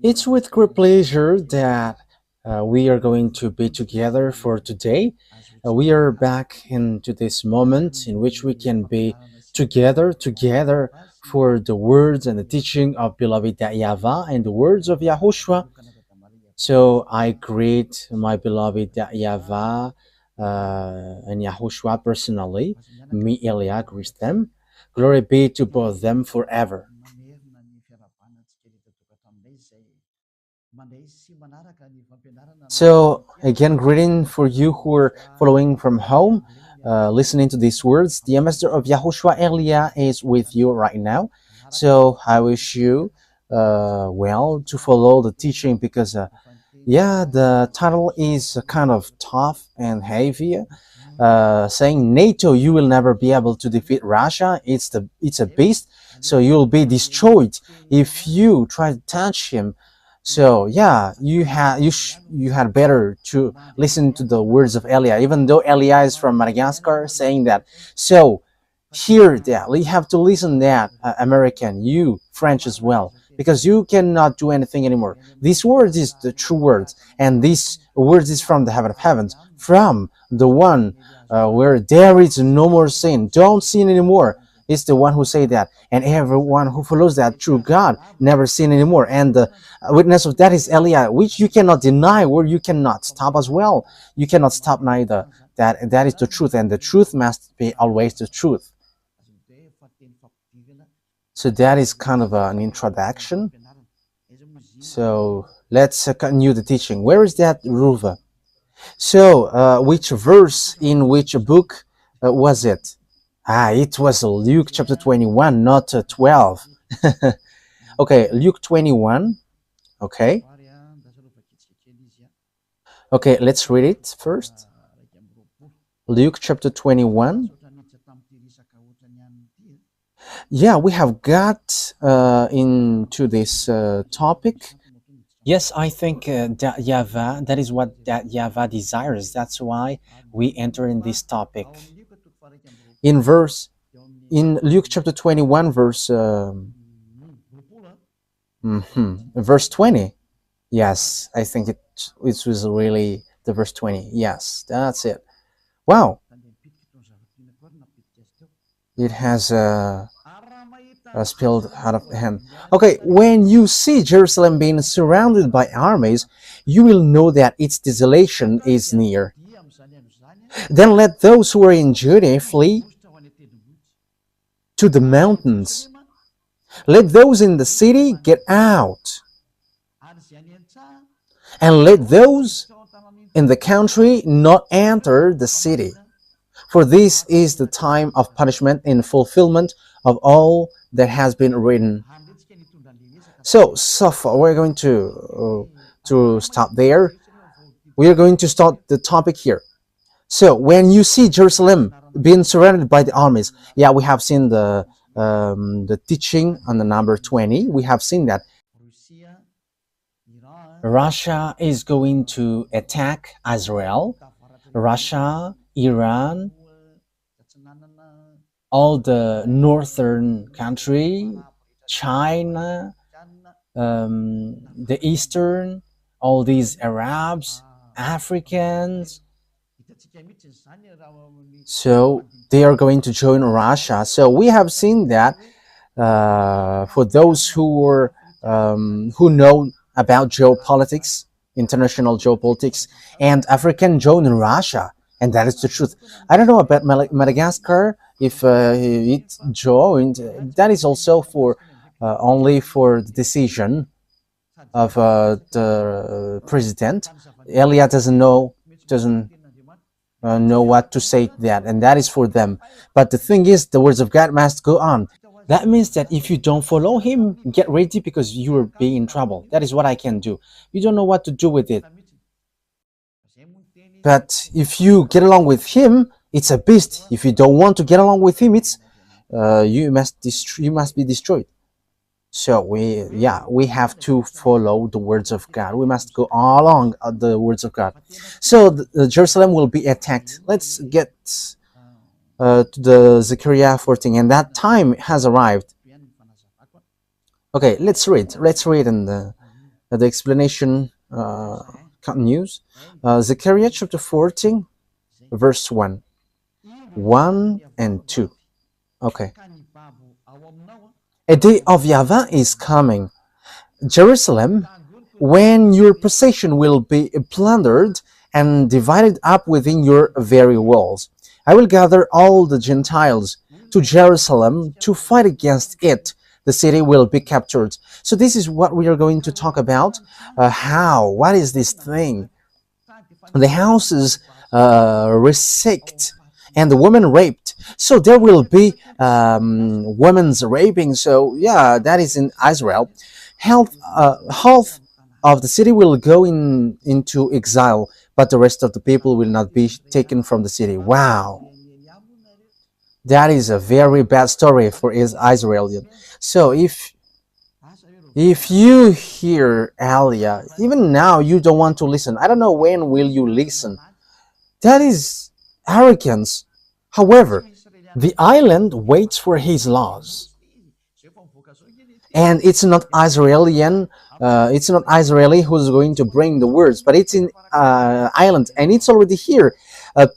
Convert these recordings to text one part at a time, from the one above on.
It's with great pleasure that we are going to be together for today. We are back into this moment in which we can be together for the words and the teaching of beloved YAHVAH and the words of YAHOSHUAH. So I greet my beloved YAHVAH and YAHOSHUAH personally. Me, Elia, greet them. Glory be to both them forever. So, again, greeting for you who are following from home, listening to these words. The ambassador of Yahushua Elia is with you right now. So, I wish you well to follow the teaching because, the title is kind of tough and heavy. Saying NATO, you will never be able to defeat Russia. It's a beast, so you'll be destroyed if you try to touch him. So yeah, you had better to listen to the words of Elia, even though Elia is from Madagascar, saying that. So hear that you have to listen that American, you French as well, because you cannot do anything anymore. These words is the true words, and these words is from the heaven of heavens, from the one where there is no more sin. Don't sin anymore. It's the one who say that, and everyone who follows that true God never sin anymore. And the witness of that is Elia, which you cannot deny, or you cannot stop as well. You cannot stop neither. That is the truth, and the truth must be always the truth. So that is kind of an introduction. So let's continue the teaching. Where is that Ruva? So which verse in which book was it? It was Luke chapter 21, not 12. Okay, Luke 21. Okay. Okay, let's read it first. Luke chapter 21. Yeah, we have got into this topic. Yes, I think that YAHVAH, that is what that YAHVAH desires. That's why we enter in this topic. In Luke chapter 21, verse 20. Yes, I think it was really the verse 20. Yes, that's it. Wow. It has spilled out of the hand. Okay, when you see Jerusalem being surrounded by armies, you will know that its desolation is near. Then let those who are in Judea flee to the mountains. Let those in the city get out. And let those in the country not enter the city. For this is the time of punishment in fulfillment of all that has been written. So far, we're going to stop there. We are going to start the topic here. So when you see Jerusalem being surrounded by the armies, yeah, we have seen the teaching on the number 20. We have seen that Russia is going to attack Israel. Russia, Iran, all the northern country, China, the eastern, all these Arabs, Africans. So they are going to join Russia. So we have seen that for those who know about geopolitics, international geopolitics, and African join Russia, and that is the truth. I don't know about Madagascar. If it joined, that is also for only for the decision of the president. Elia doesn't know what to say to that, and that is for them. But the thing is, the words of God must go on. That means that if you don't follow him, get ready because you will be in trouble. That is what I can do. You don't know what to do with it. But if you get along with him, it's a beast. If you don't want to get along with him, it's you must be destroyed. So we have to follow the words of God. We must go along the words of God. So Jerusalem will be attacked. Let's get to the Zechariah 14, and that time has arrived. Okay, let's read in the explanation continues. Zechariah chapter 14 verse 1, 1 and 2. Okay. A day of YAHVAH is coming, Jerusalem, when your possession will be plundered and divided up within your very walls. I will gather all the Gentiles to Jerusalem to fight against it. The city will be captured. So this is what we are going to talk about. What is this thing? The houses resect and the woman raped. So there will be women's raping. So yeah, that is in Israel. Half of the city will go into exile, but the rest of the people will not be taken from the city. Wow, that is a very bad story for Israel. So if you hear Alia, even now you don't want to listen. I don't know when will you listen. That is arrogance. However, the island waits for his laws, and it's not Israeli who's going to bring the words, but it's in island, and it's already here.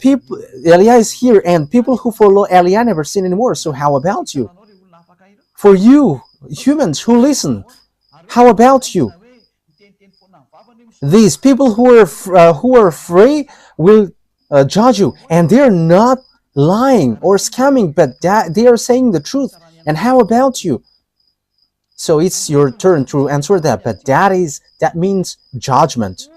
People, Elia is here, and people who follow Elia never sin anymore. So how about you? For you humans who listen, how about you? These people who are free will judge you, and they're not lying or scamming, but they are saying the truth. And how about you? So it's your turn to answer that, but that means judgment.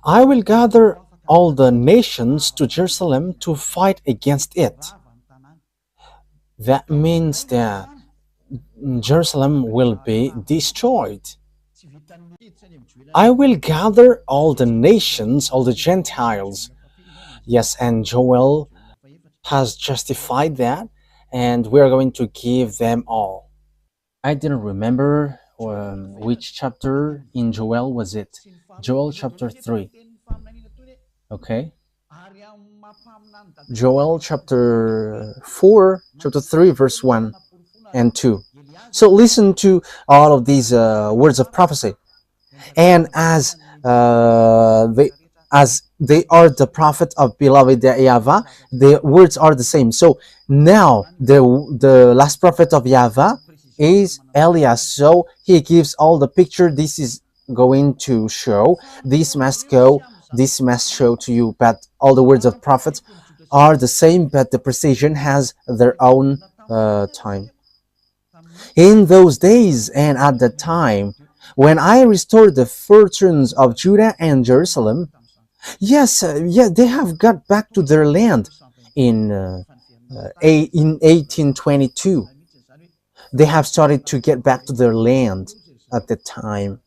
I will gather all the nations to Jerusalem to fight against it. That means that Jerusalem will be destroyed. I will gather all the nations, all the Gentiles. Yes, and Joel has justified that, and we are going to give them all. I didn't remember which chapter in Joel was it. Joel chapter 3. Okay. Joel chapter 4, chapter 3, verse 1 and 2. So listen to all of these words of prophecy. And as they are the prophet of beloved YAHVAH, the words are the same. So now the last prophet of YAHVAH is Elias. So he gives all the picture. This is going to show. This must go. This must show to you. But all the words of prophets are the same, but the precision has their own time. In those days and at that time, when I restored the fortunes of Judah and Jerusalem, yes, they have got back to their land in 1822. They have started to get back to their land at the time.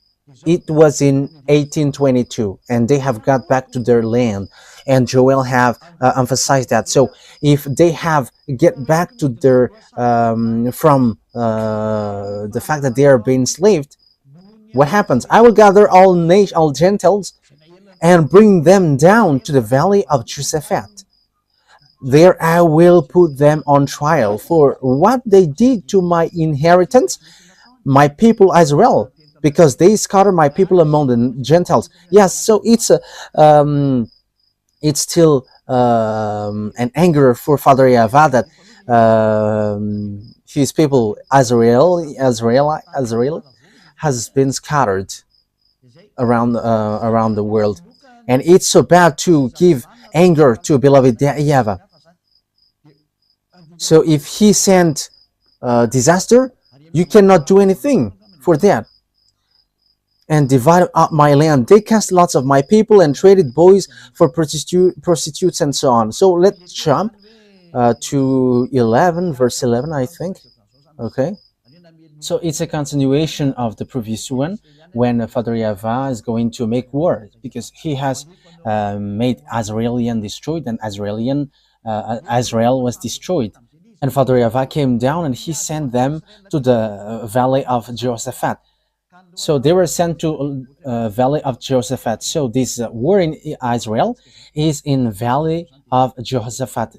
It was in 1822, and they have got back to their land. And Joel have emphasized that. So if they have get back to their from the fact that they are being enslaved, what happens? I will gather all Gentiles and bring them down to the valley of Josaphat. There I will put them on trial for what they did to my inheritance, my people Israel, because they scattered my people among the Gentiles. Yes, so it's still an anger for Father YAHVAH that his people Israel has been scattered around the world, and it's so bad to give anger to beloved YAHVAH. So if he sent disaster, you cannot do anything for that. And divided up my land. They cast lots of my people and traded boys for prostitutes and so on. So let's jump to 11, verse 11, I think. Okay. So it's a continuation of the previous one, when Father YAHVAH is going to make war, because he has made Israelian destroyed, and Israel was destroyed. And Father YAHVAH came down and he sent them to the valley of Jehoshaphat. So they were sent to valley of Jehoshaphat. So this war in Israel is in valley of Jehoshaphat.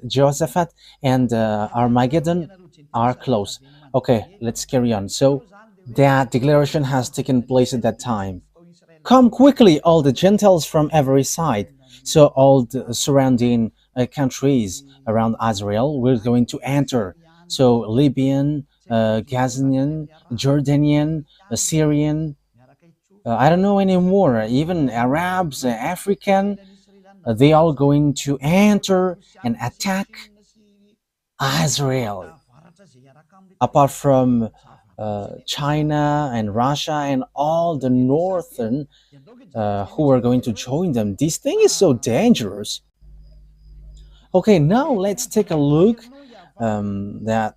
And Armageddon are close. Okay, let's carry on. So That declaration has taken place at that time. Come quickly, all the Gentiles from every side. So all the surrounding countries around Israel were going to enter. So Libyan, Gazanian, Jordanian, Syrian, I don't know anymore, even Arabs, African, they are going to enter and attack Israel. Apart from China and Russia and all the northern who are going to join them. This thing is so dangerous. Okay, now let's take a look that,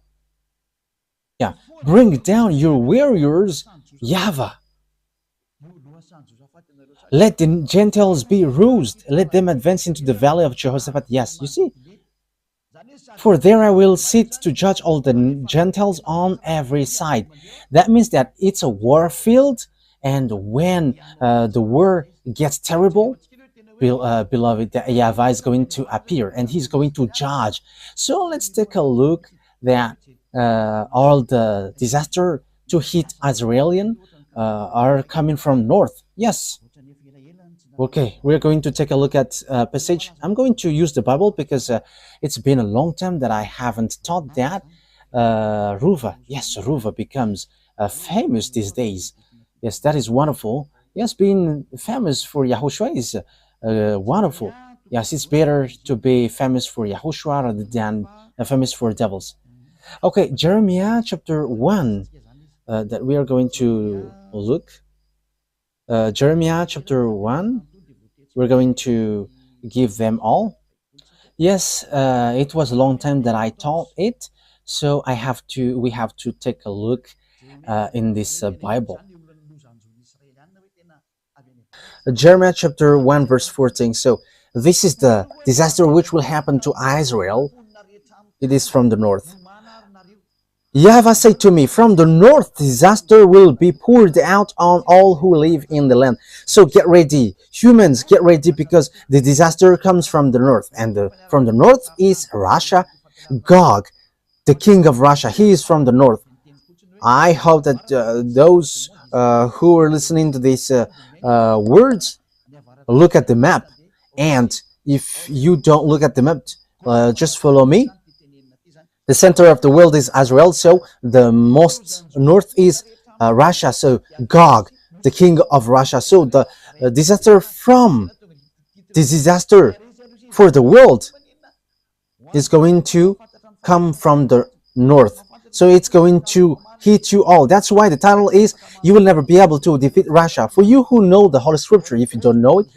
yeah, bring down your warriors, YAHVAH. Let the Gentiles be roused. Let them advance into the valley of Jehoshaphat. Yes, you see, for there I will sit to judge all the Gentiles on every side. That means that it's a war field, and when the war gets terrible, beloved, the YAHVAH is going to appear and he's going to judge. So let's take a look that all the disaster to hit Israelian are coming from north. Yes. Okay, we're going to take a look at passage. I'm going to use the Bible because it's been a long time that I haven't taught that. Ruva, yes, Ruva becomes famous these days. Yes, that is wonderful. Yes, being famous for Yahushua is wonderful. Yes, it's better to be famous for Yahushua rather than famous for devils. Okay, Jeremiah chapter 1 that we are going to look. Jeremiah chapter 1, we're going to give them all. Yes, it was a long time that I taught it, so we have to take a look in this Bible. Jeremiah chapter 1 verse 14. So this is the disaster which will happen to Israel. It is from the north. YAHVAH said to me, from the north disaster will be poured out on all who live in the land. So get ready, humans, get ready, because the disaster comes from the north, and from the north is Russia. Gog, the king of Russia, he is from the north. I hope that those who are listening to these words look at the map, and if you don't look at the map, just follow me. The center of the world is Israel, so the most north is Russia, so Gog, the king of Russia. So the disaster from this disaster for the world is going to come from the north. So it's going to hit you all. That's why the title is You Will Never Be Able to Defeat Russia. For you who know the Holy Scripture, if you don't know it,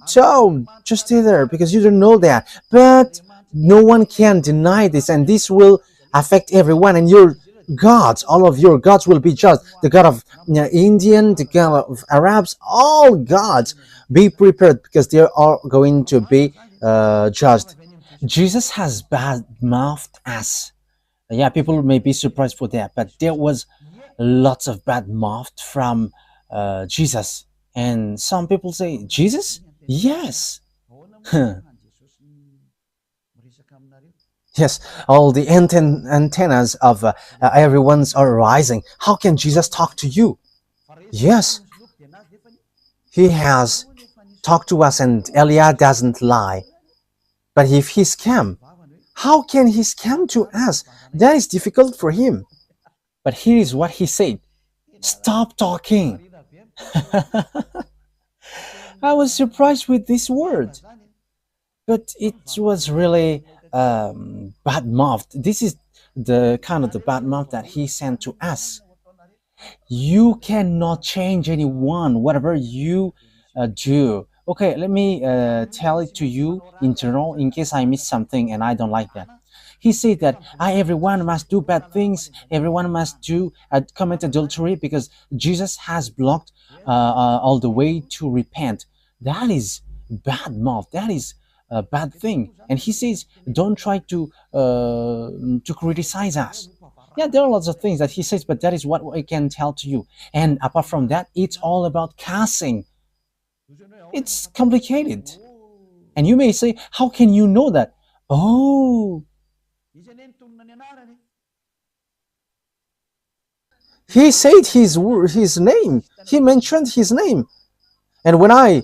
so just stay there because you don't know that. But no one can deny this, and this will affect everyone. And your gods, all of your gods will be judged. The God of Indian, the God of Arabs, all gods, be prepared because they are going to be judged. Jesus has bad mouthed us. Yeah, people may be surprised for that, but there was lots of bad mouth from Jesus. And some people say, Jesus? Yes. Yes, all the antennas of everyone's are rising. How can Jesus talk to you? Yes, he has talked to us, and Elia doesn't lie. But if he scam, how can he scam to us? That is difficult for him. But here is what he said. Stop talking. I was surprised with this word, but it was really bad mouth. This is the kind of the bad mouth that he sent to us. You cannot change anyone, whatever you do. Okay, let me tell it to you in general in case I miss something and I don't like that. He said that everyone must do bad things, everyone must do commit adultery because Jesus has blocked all the way to repent. That is bad mouth. That is a bad thing. And he says, don't try to criticize us. Yeah, there are lots of things that he says, but that is what I can tell to you. And apart from that, it's all about cussing. It's complicated. And you may say, how can you know that? Oh, He said his name. He mentioned his name. And when I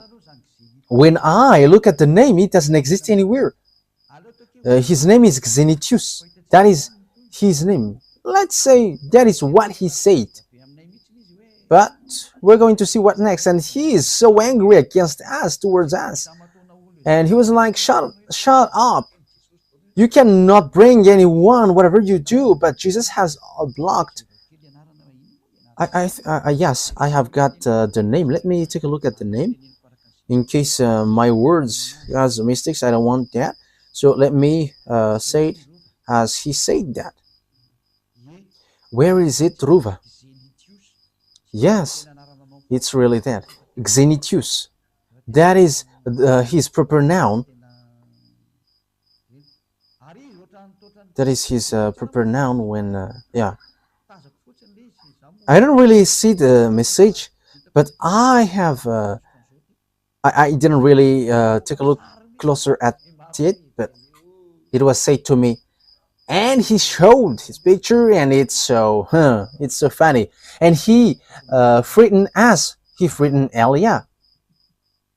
look at the name, it doesn't exist anywhere. His name is Xenitius. That is his name. Let's say that is what he said. But we're going to see what next. And he is so angry against us, towards us. And he was like, shut up. You cannot bring anyone, whatever you do. But Jesus has blocked. Yes, I have got the name. Let me take a look at the name. In case my words has mistakes, I don't want that. So let me say it as he said that. Where is it, Ruva? Yes, it's really that. Xenitius. That is his proper noun. That is his proper noun when, yeah. I don't really see the message, but I have, I didn't really take a look closer at it, but it was said to me. And he showed his picture, and it's so funny. And he threatened us. He threatened Elia,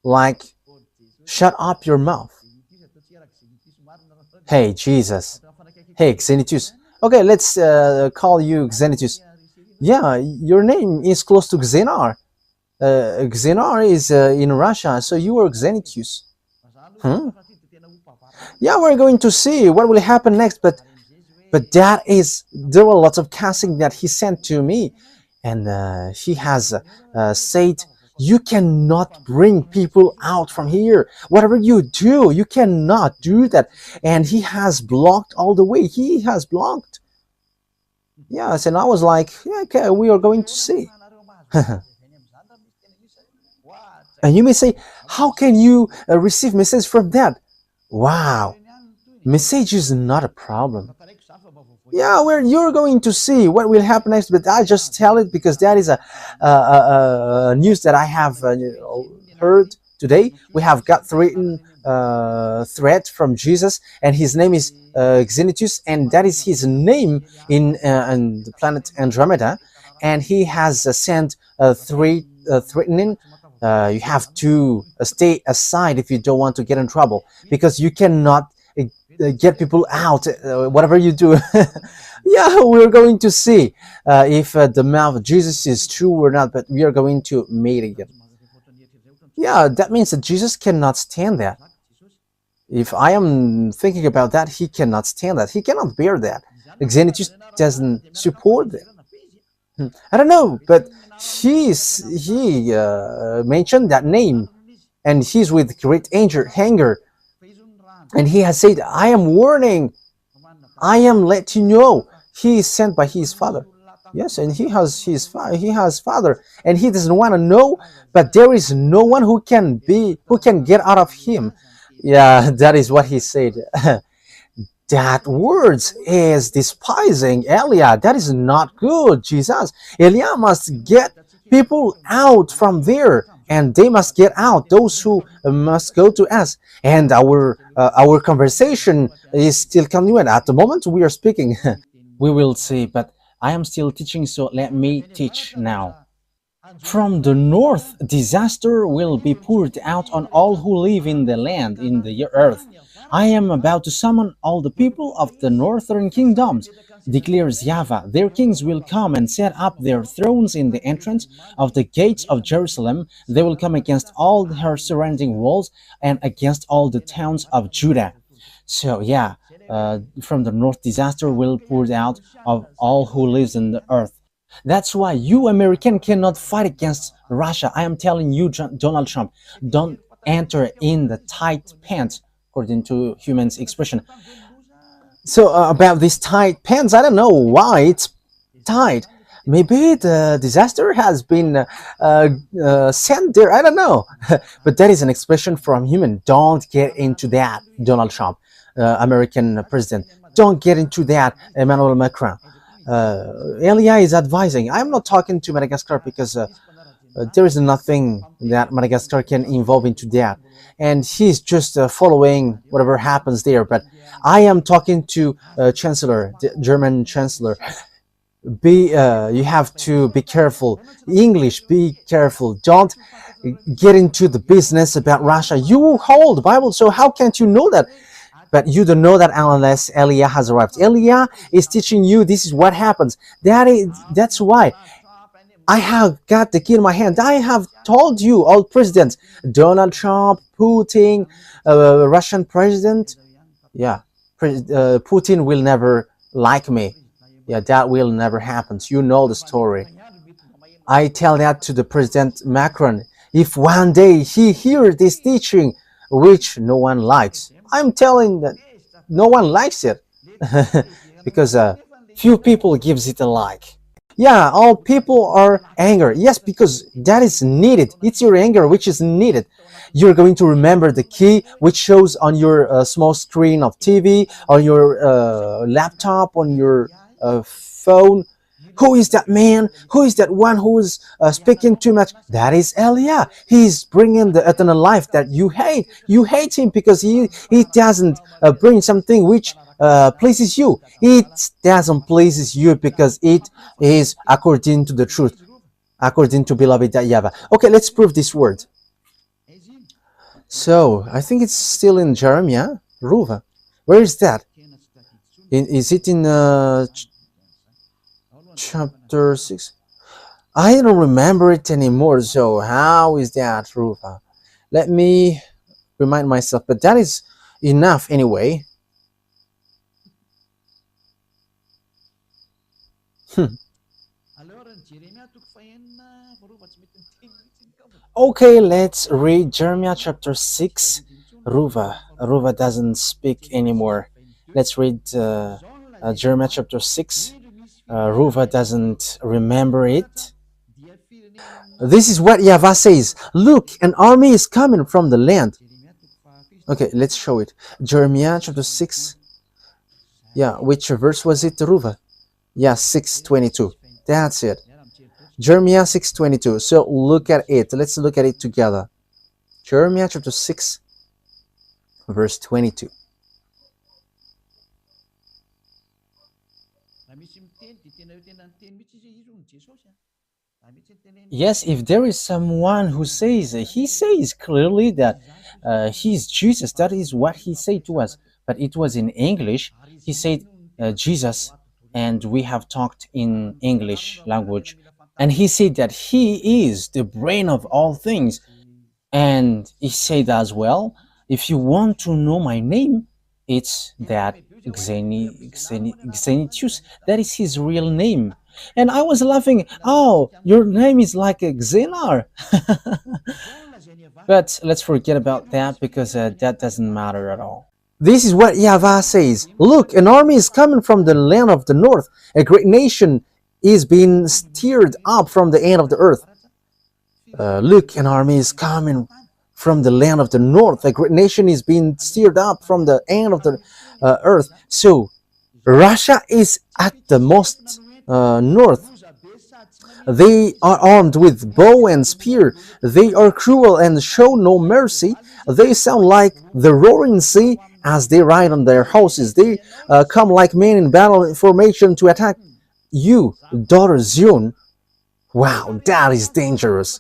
like, shut up your mouth. Hey, Jesus. Hey, Xenitius. Okay, let's call you Xenitius. Yeah, your name is close to Xenar. Xenar is in Russia, so you are Xenitius. Yeah, we're going to see what will happen next, but there were lots of casting that he sent to me, and he has said, you cannot bring people out from here. Whatever you do, you cannot do that. And he has blocked all the way. He has blocked. Yes, and I was like, yeah, okay, we are going to see. And you may say, how can you receive message from that? Wow, message is not a problem. Yeah, you're going to see what will happen next, but I just tell it because that is a news that I have heard today. We have got threat from Jesus, and his name is Xenitius, and that is his name in the planet Andromeda, and he has sent threatening. You have to stay aside if you don't want to get in trouble, because you cannot get people out, whatever you do. Yeah, we're going to see if the mouth of Jesus is true or not, but we are going to meet again. Yeah, that means that Jesus cannot stand that. If I am thinking about that, he cannot stand that. He cannot bear that. Xenitius doesn't support that. I don't know, but he mentioned that name, and he's with great anger. And he has said, I am warning, I am letting you know. He is sent by his father. Yes, and he has father, and he doesn't want to know, but there is no one who can get out of him. Yeah, that is what he said. That words is despising Elia. That is not good, Jesus. Elia must get people out from there, and they must get out, those who must go to us. And our conversation is still continuing. At the moment we are speaking. We will see, but I am still teaching, so let me teach now. From the north, disaster will be poured out on all who live in the land, in the earth. I am about to summon all the people of the northern kingdoms, declares YAHVAH. Their kings will come and set up their thrones in the entrance of the gates of Jerusalem. They will come against all her surrounding walls and against all the towns of Judah. So yeah, from the north, disaster will pour out of all who lives in the earth. That's why you American cannot fight against Russia. I am telling you, Donald Trump, don't enter in the tight pants, according to humans' expression. So about these tight pants, I don't know why it's tight. Maybe the disaster has been sent there. I don't know. But that is an expression from human. Don't get into that, Donald Trump, American president. Don't get into that, Emmanuel Macron. Elia is advising. I'm not talking to Madagascar because there is nothing that Madagascar can involve into that, and he's just following whatever happens there. But I am talking to Chancellor, the German Chancellor, you have to be careful. English, be careful. Don't get into the business about Russia. You hold the Bible, so how can't you know that? But you don't know that unless Eliah has arrived. Eliah is teaching you this is what happens. That's why I have got the key in my hand. I have told you, all presidents, Donald Trump, Putin, Russian president, yeah, Putin will never like me. Yeah, that will never happen. You know the story. I tell that to the President Macron. If one day he hears this teaching, which no one likes, I'm telling that no one likes it because few people gives it a like. Yeah, all people are angry. Yes, because that is needed. It's your anger which is needed. You're going to remember the key which shows on your small screen of TV, on your laptop, on your phone. Who is that man? Who is that one who is speaking too much? That is Elia. He's bringing the eternal life that you hate. You hate him because he doesn't bring something which pleases you. It doesn't pleases you because it is according to the truth, according to beloved YAHVAH. Okay, let's prove this word. So I think it's still in Jeremiah. Ruva. Where is that? Is it in chapter 6? I don't remember it anymore. So how is that, Ruva? Let me remind myself. But that is enough anyway. Okay, let's read Jeremiah chapter 6. Ruva doesn't speak anymore. Let's read Jeremiah chapter 6. Ruva doesn't remember it. This is what YAHVAH says. Look, an army is coming from the land. Okay, let's show it. Jeremiah chapter 6. Yeah, which verse was it, Ruva? Yeah, 6:22. That's it. Jeremiah 6:22. So look at it. Let's look at it together. Jeremiah chapter 6, verse 22. Yes, if there is someone who says, he says clearly that he's Jesus. That is what he said to us. But it was in English. He said Jesus, and we have talked in English language. And he said that he is the brain of all things. And he said as well, if you want to know my name, it's that Xenitius. That is his real name. And I was laughing, oh, your name is like a Xenar. But let's forget about that because that doesn't matter at all. This is what YAHVAH says. Look, an army is coming from the land of the north. A great nation is being stirred up from the end of the earth. Look, an army is coming from the land of the north. A great nation is being stirred up from the end of the earth. So, Russia is at the most north. They are armed with bow and spear. They are cruel and show no mercy. They sound like the roaring sea as they ride on their horses. They come like men in battle formation to attack you, daughter Zion. Wow, that is dangerous.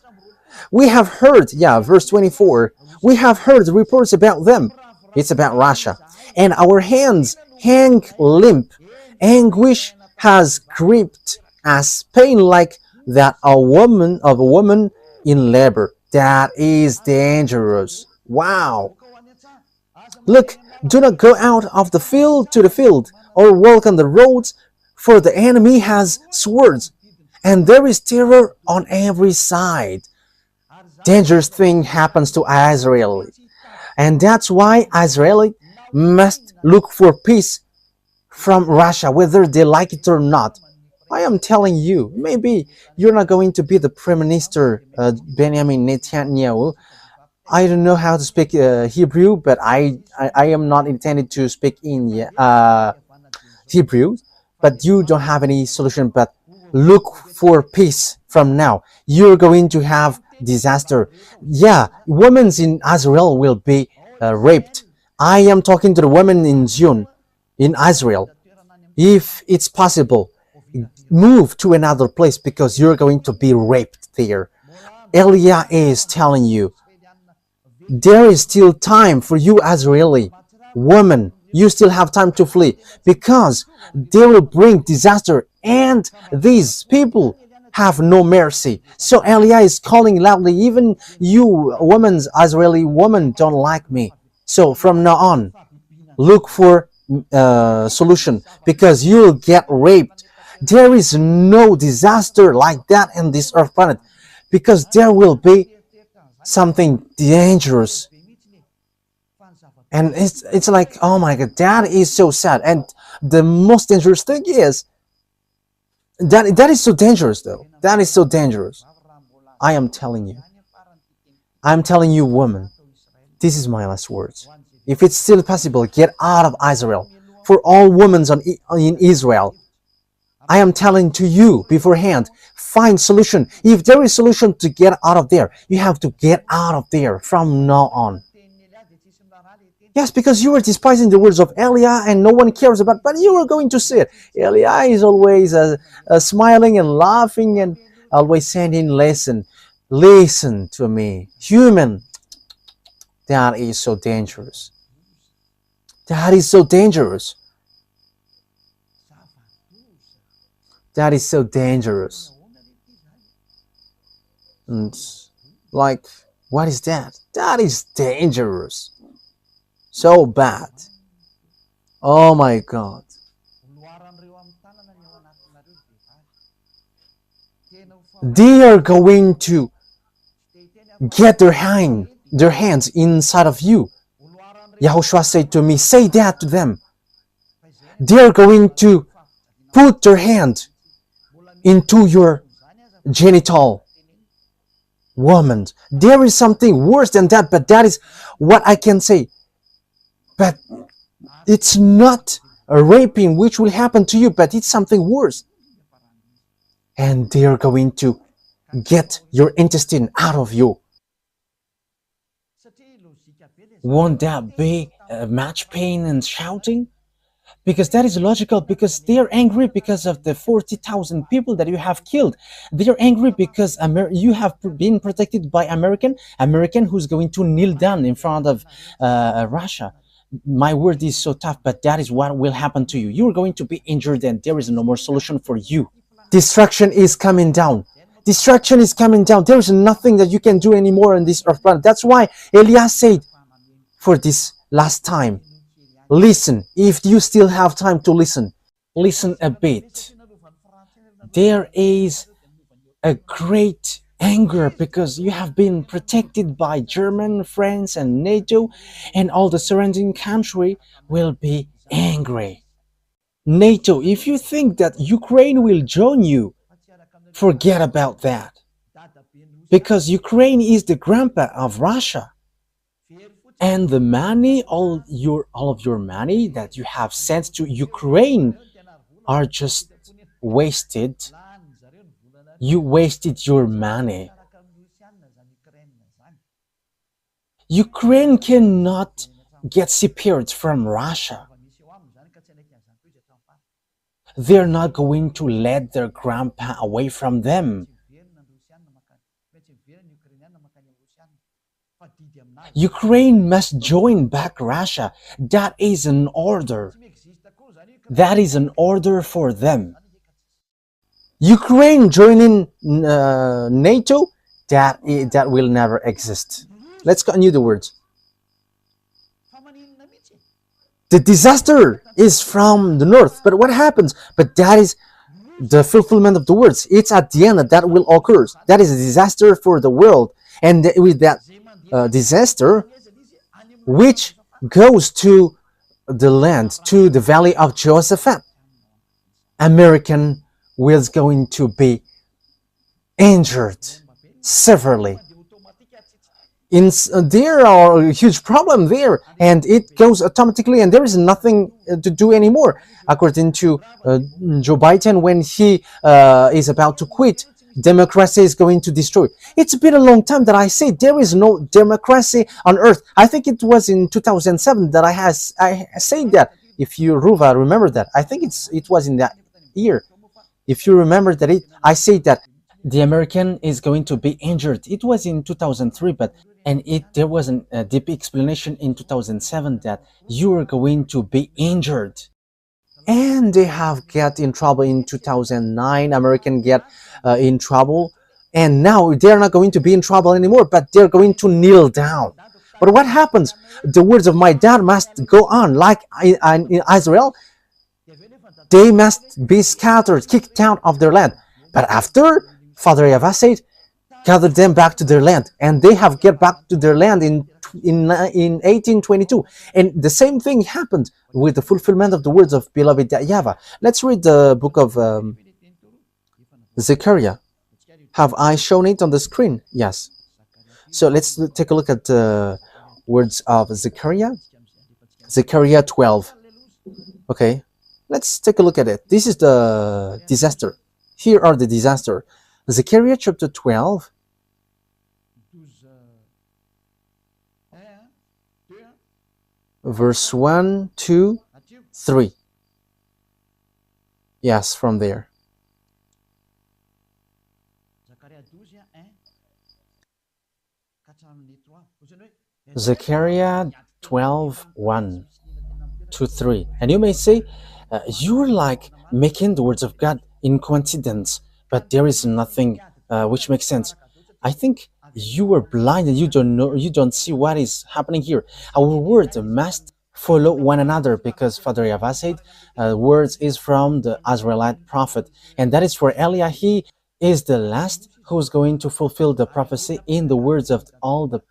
We have heard, verse 24, we have heard reports about them. It's about Russia. And our hands hang limp. Anguish has gripped us, pain like that of a woman in labor. That is dangerous. Wow. Look, do not go out of the field to the field, or walk on the roads, for the enemy has swords, and there is terror on every side. Dangerous thing happens to Israel, and that's why Israel must look for peace from Russia, whether they like it or not. I am telling you, maybe you're not going to be the Prime Minister, Benjamin Netanyahu. I don't know how to speak Hebrew, but I am not intended to speak in Hebrew. But you don't have any solution but look for peace from now. You're going to have disaster. Yeah, women in Israel will be raped. I am talking to the women in Zion, in Israel. If it's possible, move to another place because you're going to be raped there. Elia is telling you, there is still time for you, Israeli woman. You still have time to flee because they will bring disaster, and these people have no mercy. So Elia is calling loudly, even you women, Israeli woman, don't like me. So from now on, look for solution because you'll get raped. There is no disaster like that in this earth planet because there will be something dangerous. And it's like, oh my God, that is so sad. And the most dangerous thing is that is so dangerous, though. That is so dangerous. I'm telling you, woman, this is my last words. If it's still possible, get out of Israel. For all women in Israel, I am telling to you beforehand, find solution. If there is solution to get out of there, you have to get out of there from now on. Yes, because you are despising the words of Elia and no one cares about, but you are going to see it. Elia is always smiling and laughing and always saying, listen to me. Human, that is so dangerous. That is so dangerous. That is so dangerous. And like, what is that? That is dangerous. So bad. Oh my God. They are going to get their hands inside of you. YAHOSHUAH said to me, say that to them. They are going to put their hand into your genital. Woman, there is something worse than that, but that is what I can say. But it's not a raping which will happen to you, but it's something worse. And they are going to get your intestine out of you. Won't that be much pain and shouting? Because that is logical, because they are angry because of the 40,000 people that you have killed. They are angry because you have been protected by American who's going to kneel down in front of Russia. My word is so tough, but that is what will happen to you. You're going to be injured and there is no more solution for you. Destruction is coming down. Destruction is coming down. There is nothing that you can do anymore on this earth planet. That's why Elia said, for this last time, listen. If you still have time to listen, listen a bit. There is a great anger because you have been protected by Germany, France, and NATO, and all the surrounding country will be angry. NATO, if you think that Ukraine will join you, forget about that. Because Ukraine is the grandpa of Russia. And the money, all of your money that you have sent to Ukraine are just wasted. You wasted your money. Ukraine cannot get separated from Russia. They're not going to let their grandpa away from them. Ukraine must join back Russia. That is an order. That is an order for them. Ukraine joining NATO, that will never exist. Let's continue the words. The disaster is from the north, but what happens? But that is the fulfillment of the words. It's at the end that will occur. That is a disaster for the world. And with that disaster, which goes to the land, to the valley of Jehoshaphat, American was going to be injured severely. There are a huge problem there, and it goes automatically, and there is nothing to do anymore. According to Joe Biden, when he is about to quit, democracy is going to destroy. It's been a long time that I say there is no democracy on earth. I think it was in 2007 that I said that. If you, Ruva, remember that. I think it was in that year. If you remember that I said that the American is going to be injured. It was in 2003, but there was a deep explanation in 2007 that you are going to be injured. And they have get in trouble in 2009. American get in trouble, and now they're not going to be in trouble anymore, but they're going to kneel down. But what happens? The words of my dad must go on, like in Israel, they must be scattered, kicked out of their land. But after, Father YAHVAH said, gather them back to their land, and they have get back to their land in 1822. And the same thing happened with the fulfillment of the words of beloved YAHVAH. Let's read the book of Zechariah. Have I shown it on the screen? Yes. So let's take a look at the words of Zechariah. Zechariah 12. Okay, let's take a look at it. This is the disaster. Here are the disaster. Zechariah chapter 12. Verse 1, 2, 3. Yes, from there. Zechariah 12, 1 to 3. And you may say, you're like making the words of God in coincidence, but there is nothing which makes sense. I think you are blind and you don't know, you don't see what is happening here. Our words must follow one another, because Father YAHVAH said words is from the Israelite prophet, and that is for Eliah. He is the last who's going to fulfill the prophecy in the words of all the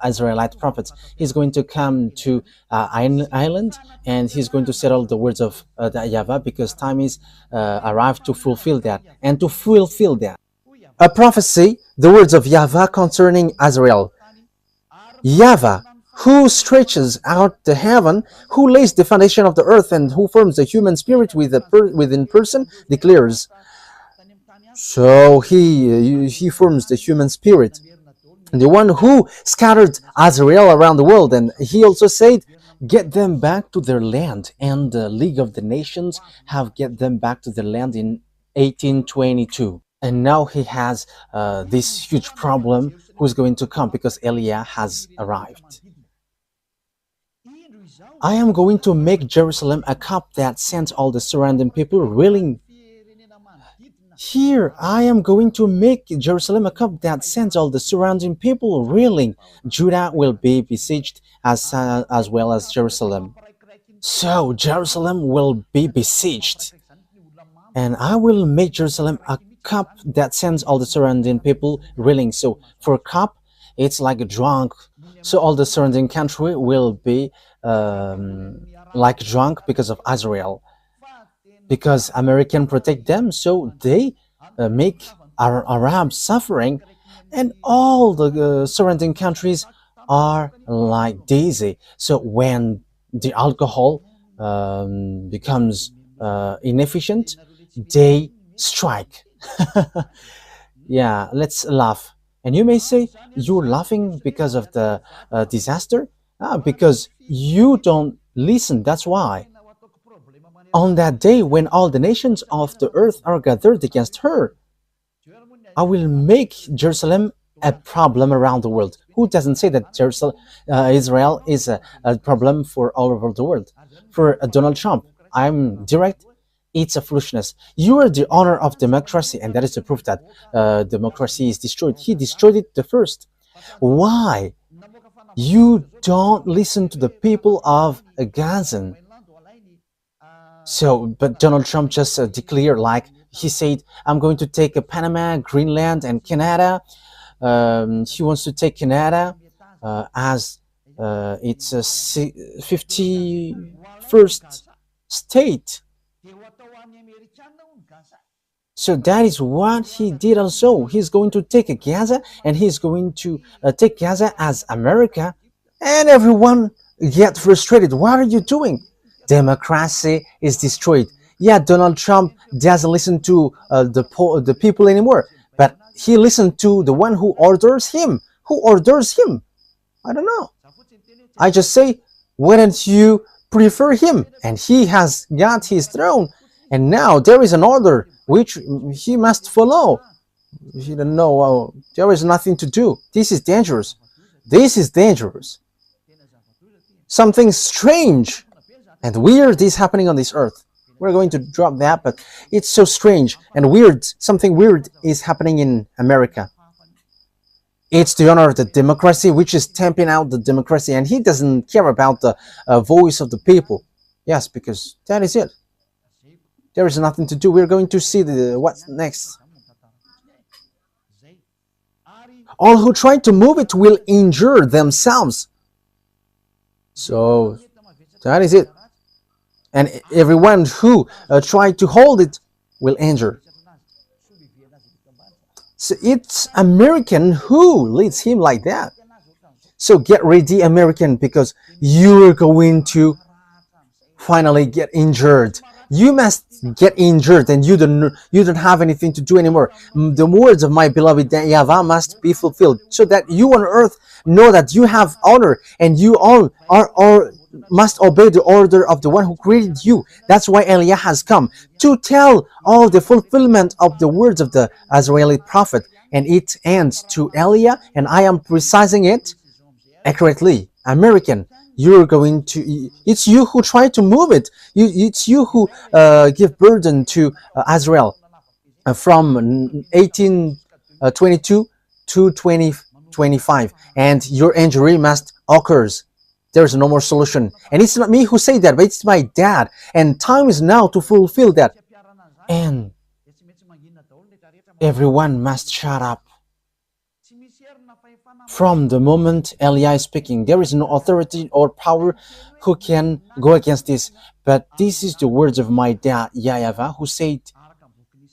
Israelite prophets. He's going to come to island, and he's going to settle the words of the YAHVAH, because time is arrived to fulfill that. And to fulfill that, a prophecy, the words of YAHVAH concerning Israel. YAHVAH, who stretches out the heaven, who lays the foundation of the earth, and who forms the human spirit within person, declares. So he forms the human spirit, the one who scattered Israel around the world. And he also said, get them back to their land. And the League of the Nations have get them back to their land in 1822. And now he has this huge problem who's going to come, because Eliah has arrived. I am going to make Jerusalem a cup that sends all the surrounding people reeling. Here, I am going to make Jerusalem a cup that sends all the surrounding people reeling. Judah will be besieged as well as Jerusalem. So Jerusalem will be besieged, and I will make Jerusalem a cup that sends all the surrounding people reeling. So for cup, it's like a drunk. So all the surrounding country will be like drunk because of Israel, because American protect them, so they make our Arabs suffering, and all the surrounding countries are like daisy. So when the alcohol becomes inefficient, they strike. Yeah, let's laugh. And you may say, you're laughing because of the disaster? Because you don't listen, that's why. On that day, when all the nations of the earth are gathered against her, I will make Jerusalem a problem around the world. Who doesn't say that Israel is a problem for all over the world? For Donald Trump, I'm direct, it's a foolishness. You are the owner of democracy, and that is the proof that democracy is destroyed. He destroyed it the first. Why? You don't listen to the people of Gaza. So, but Donald Trump just declared, like he said, I'm going to take Panama, Greenland, and Canada. He wants to take Canada as its 51st state. So that is what he did also. He's going to take Gaza, and he's going to take Gaza as America. And everyone get frustrated. What are you doing? Democracy is destroyed. Yeah, Donald Trump doesn't listen to the people anymore, but he listened to the one who orders him. Who orders him? I don't know. I just say, why don't you prefer him? And he has got his throne, and now there is an order which he must follow. He don't know. There is nothing to do. This is dangerous. This is dangerous. Something strange and weird is happening on this earth. We're going to drop that, but it's so strange and weird. Something weird is happening in America. It's the honor of the democracy, which is stamping out the democracy, and he doesn't care about the voice of the people. Yes, because that is it. There is nothing to do. We're going to see what's next. All who try to move it will injure themselves. So that is it. And everyone who try to hold it will injure. So it's American who leads him like that. So get ready, American, because you're going to finally get injured. You must get injured, and you don't have anything to do anymore. The words of my beloved YAHVAH must be fulfilled, so that you on earth know that you have honor, and you all must obey the order of the one who created you. That's why Eliah has come to tell all the fulfillment of the words of the Israeli prophet, and it ends to Eliah, and I am precising it accurately. American, you're going to, it's you who try to move it. It's you who give burden to Israel from 1822 to 2025, and your injury must occurs. There's no more solution. And it's not me who say that, but it's my dad. And time is now to fulfill that. And everyone must shut up. From the moment Eliah is speaking, there is no authority or power who can go against this. But this is the words of my dad, YAHVAH, who said,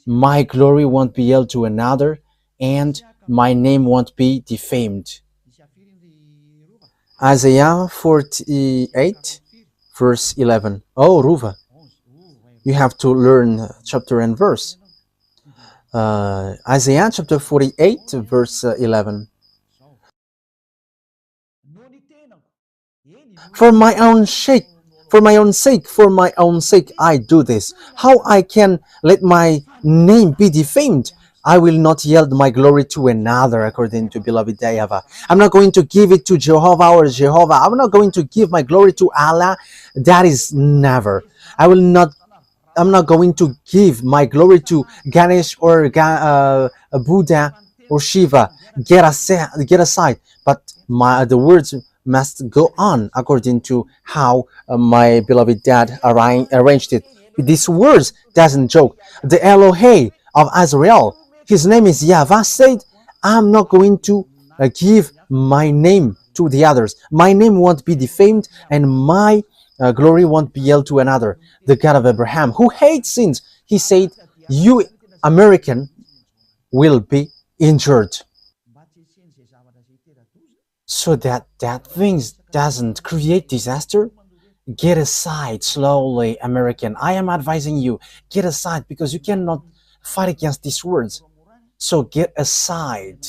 my glory won't be held to another, and my name won't be defamed. Isaiah 48, verse 11. Oh, Ruva, you have to learn chapter and verse. Isaiah chapter 48, verse 11. For my own sake, I do this. How I can let my name be defamed? I will not yield my glory to another, according to beloved YAHVAH. I'm not going to give it to Jehovah or Jehovah. I'm not going to give my glory to Allah. That is never. I'm not going to give my glory to Ganesh or Buddha or Shiva. Get aside. But the words must go on according to how my beloved dad arranged it. These words doesn't joke. The Elohim of Israel, his name is YAHVAH, said, I'm not going to give my name to the others. My name won't be defamed, and my glory won't be held to another. The God of Abraham, who hates sins, he said, you American will be injured. So that things doesn't create disaster. Get aside slowly, American. I am advising you, get aside, because you cannot fight against these words. So get aside.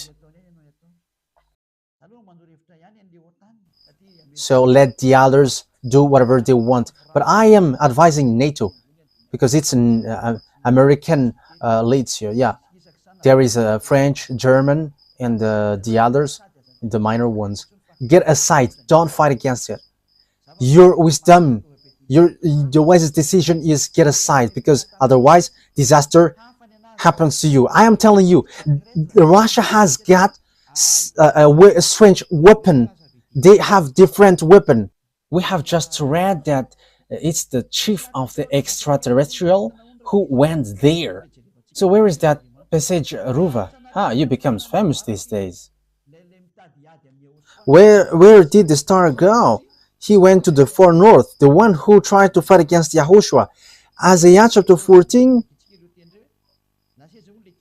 So let the others do whatever they want. But I am advising NATO, because it's an American leads here. Yeah, there is a French, German, and the others, the minor ones. Get aside. Don't fight against it. Your wisdom, the wisest decision is get aside, because otherwise disaster happens to you. I am telling you, Russia has got a strange weapon. They have different weapon. We have just read that it's the chief of the extraterrestrial who went there. So where is that passage, Ruva? You becomes famous these days. Where did the star go? He went to the far north, the one who tried to fight against YAHOSHUAH. Isaiah chapter 14,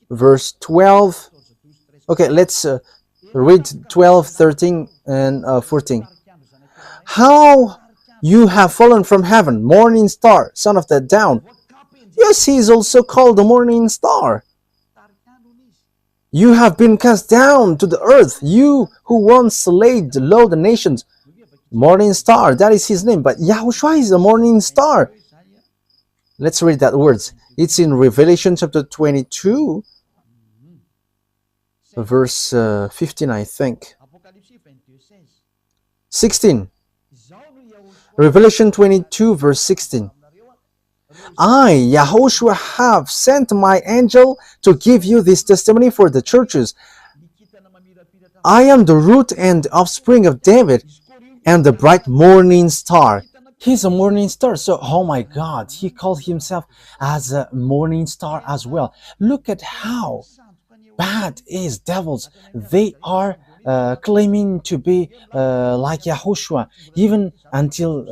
verse 12. Okay, let's read 12, 13, and 14. How you have fallen from heaven, morning star, son of the dawn. Yes, he is also called the morning star. You have been cast down to the earth, you who once laid low the nations. Morning star, that is his name. But YAHOSHUAH is the morning star. Let's read that words. It's in Revelation chapter 22, verse 15, I think. 16. Revelation 22, verse 16. I, YAHOSHUAH, have sent my angel to give you this testimony for the churches. I am the root and offspring of David and the bright morning star. He's a morning star. So, oh my God, he called himself as a morning star as well. Look at how bad is devils. They are claiming to be like YAHOSHUAH. Even until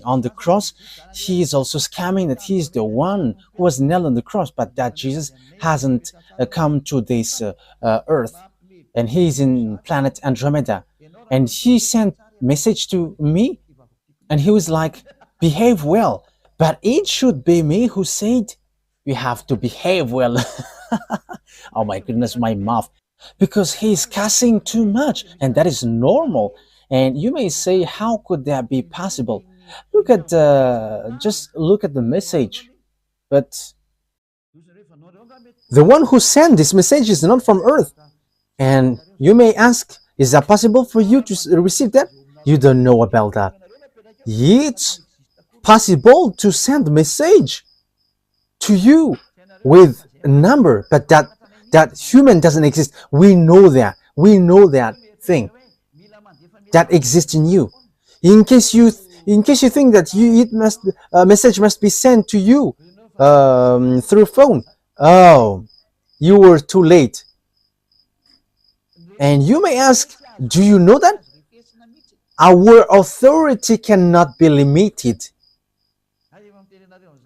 on the cross, he is also scamming that he is the one who was nailed on the cross, but that Jesus hasn't come to this earth. And he is in planet Andromeda. And he sent message to me, and he was like, behave well. But it should be me who said, you have to behave well. Oh my goodness, my mouth. Because he's cussing too much, and that is normal. And you may say, how could that be possible? Look at just look at the message. But the one who sent this message is not from earth. And you may ask, is that possible for you to receive that? You don't know about that. It's possible to send a message to you with a number, but that human doesn't exist. We know that. We know that thing that exists in you. In case you think that a message must be sent to you through phone, oh, you were too late. And you may ask, do you know that our authority cannot be limited?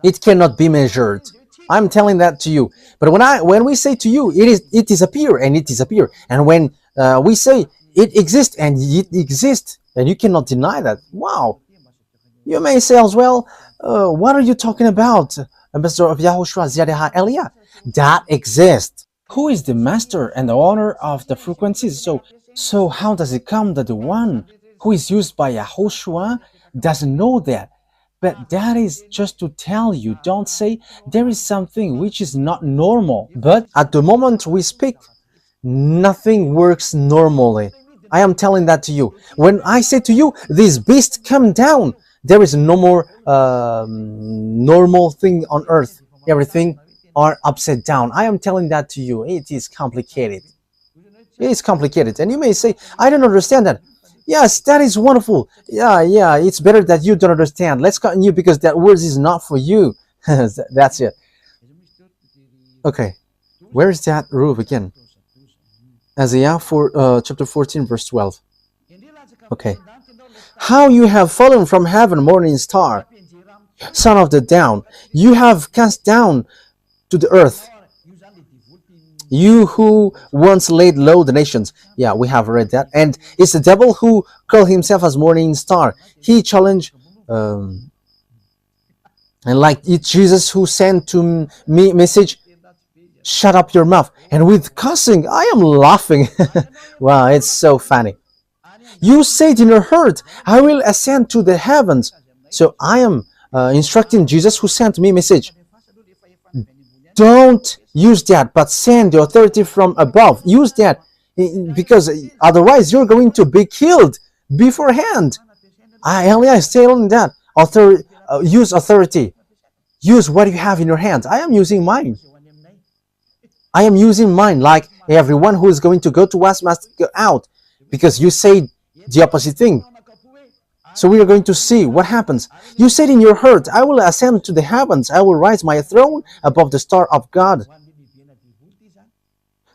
It cannot be measured. I'm telling that to you. But when we say to you, it disappear, and it disappear. And when we say it exists, and it exists, and you cannot deny that. Wow. You may say as well, what are you talking about, Ambassador of YAHOSHUAH, Ziyadah Elia? That exists. Who is the master and the owner of the frequencies? So how does it come that the one who is used by YAHOSHUAH doesn't know that? But that is just to tell you, don't say there is something which is not normal. But at the moment we speak, nothing works normally. I am telling that to you. When I say to you, this beast come down, there is no more normal thing on earth. Everything are upside down. I am telling that to you. It is complicated. It is complicated. And you may say, I don't understand that. Yes, that is wonderful. Yeah, it's better that you don't understand. Let's continue because that word is not for you. That's it. Okay, where is that roof again? Isaiah chapter 14, verse 12. Okay. How you have fallen from heaven, morning star, son of the down. You have cast down to the earth, you who once laid low the nations. Yeah, we have read that. And it's the devil who called himself as morning star. He challenged, and like it's Jesus who sent to me message, shut up your mouth. And with cussing, I am laughing. Wow, it's so funny. You said in your heart, I will ascend to the heavens. So I am instructing Jesus who sent me message. Don't use that, but send the authority from above. Use that, because otherwise you're going to be killed beforehand. Elia is telling that. Use authority. Use what you have in your hands. I am using mine. I am using mine, like everyone who is going to go to us must go out, because you say the opposite thing. So we are going to see what happens. You said in your heart, I will ascend to the heavens. I will rise my throne above the star of God.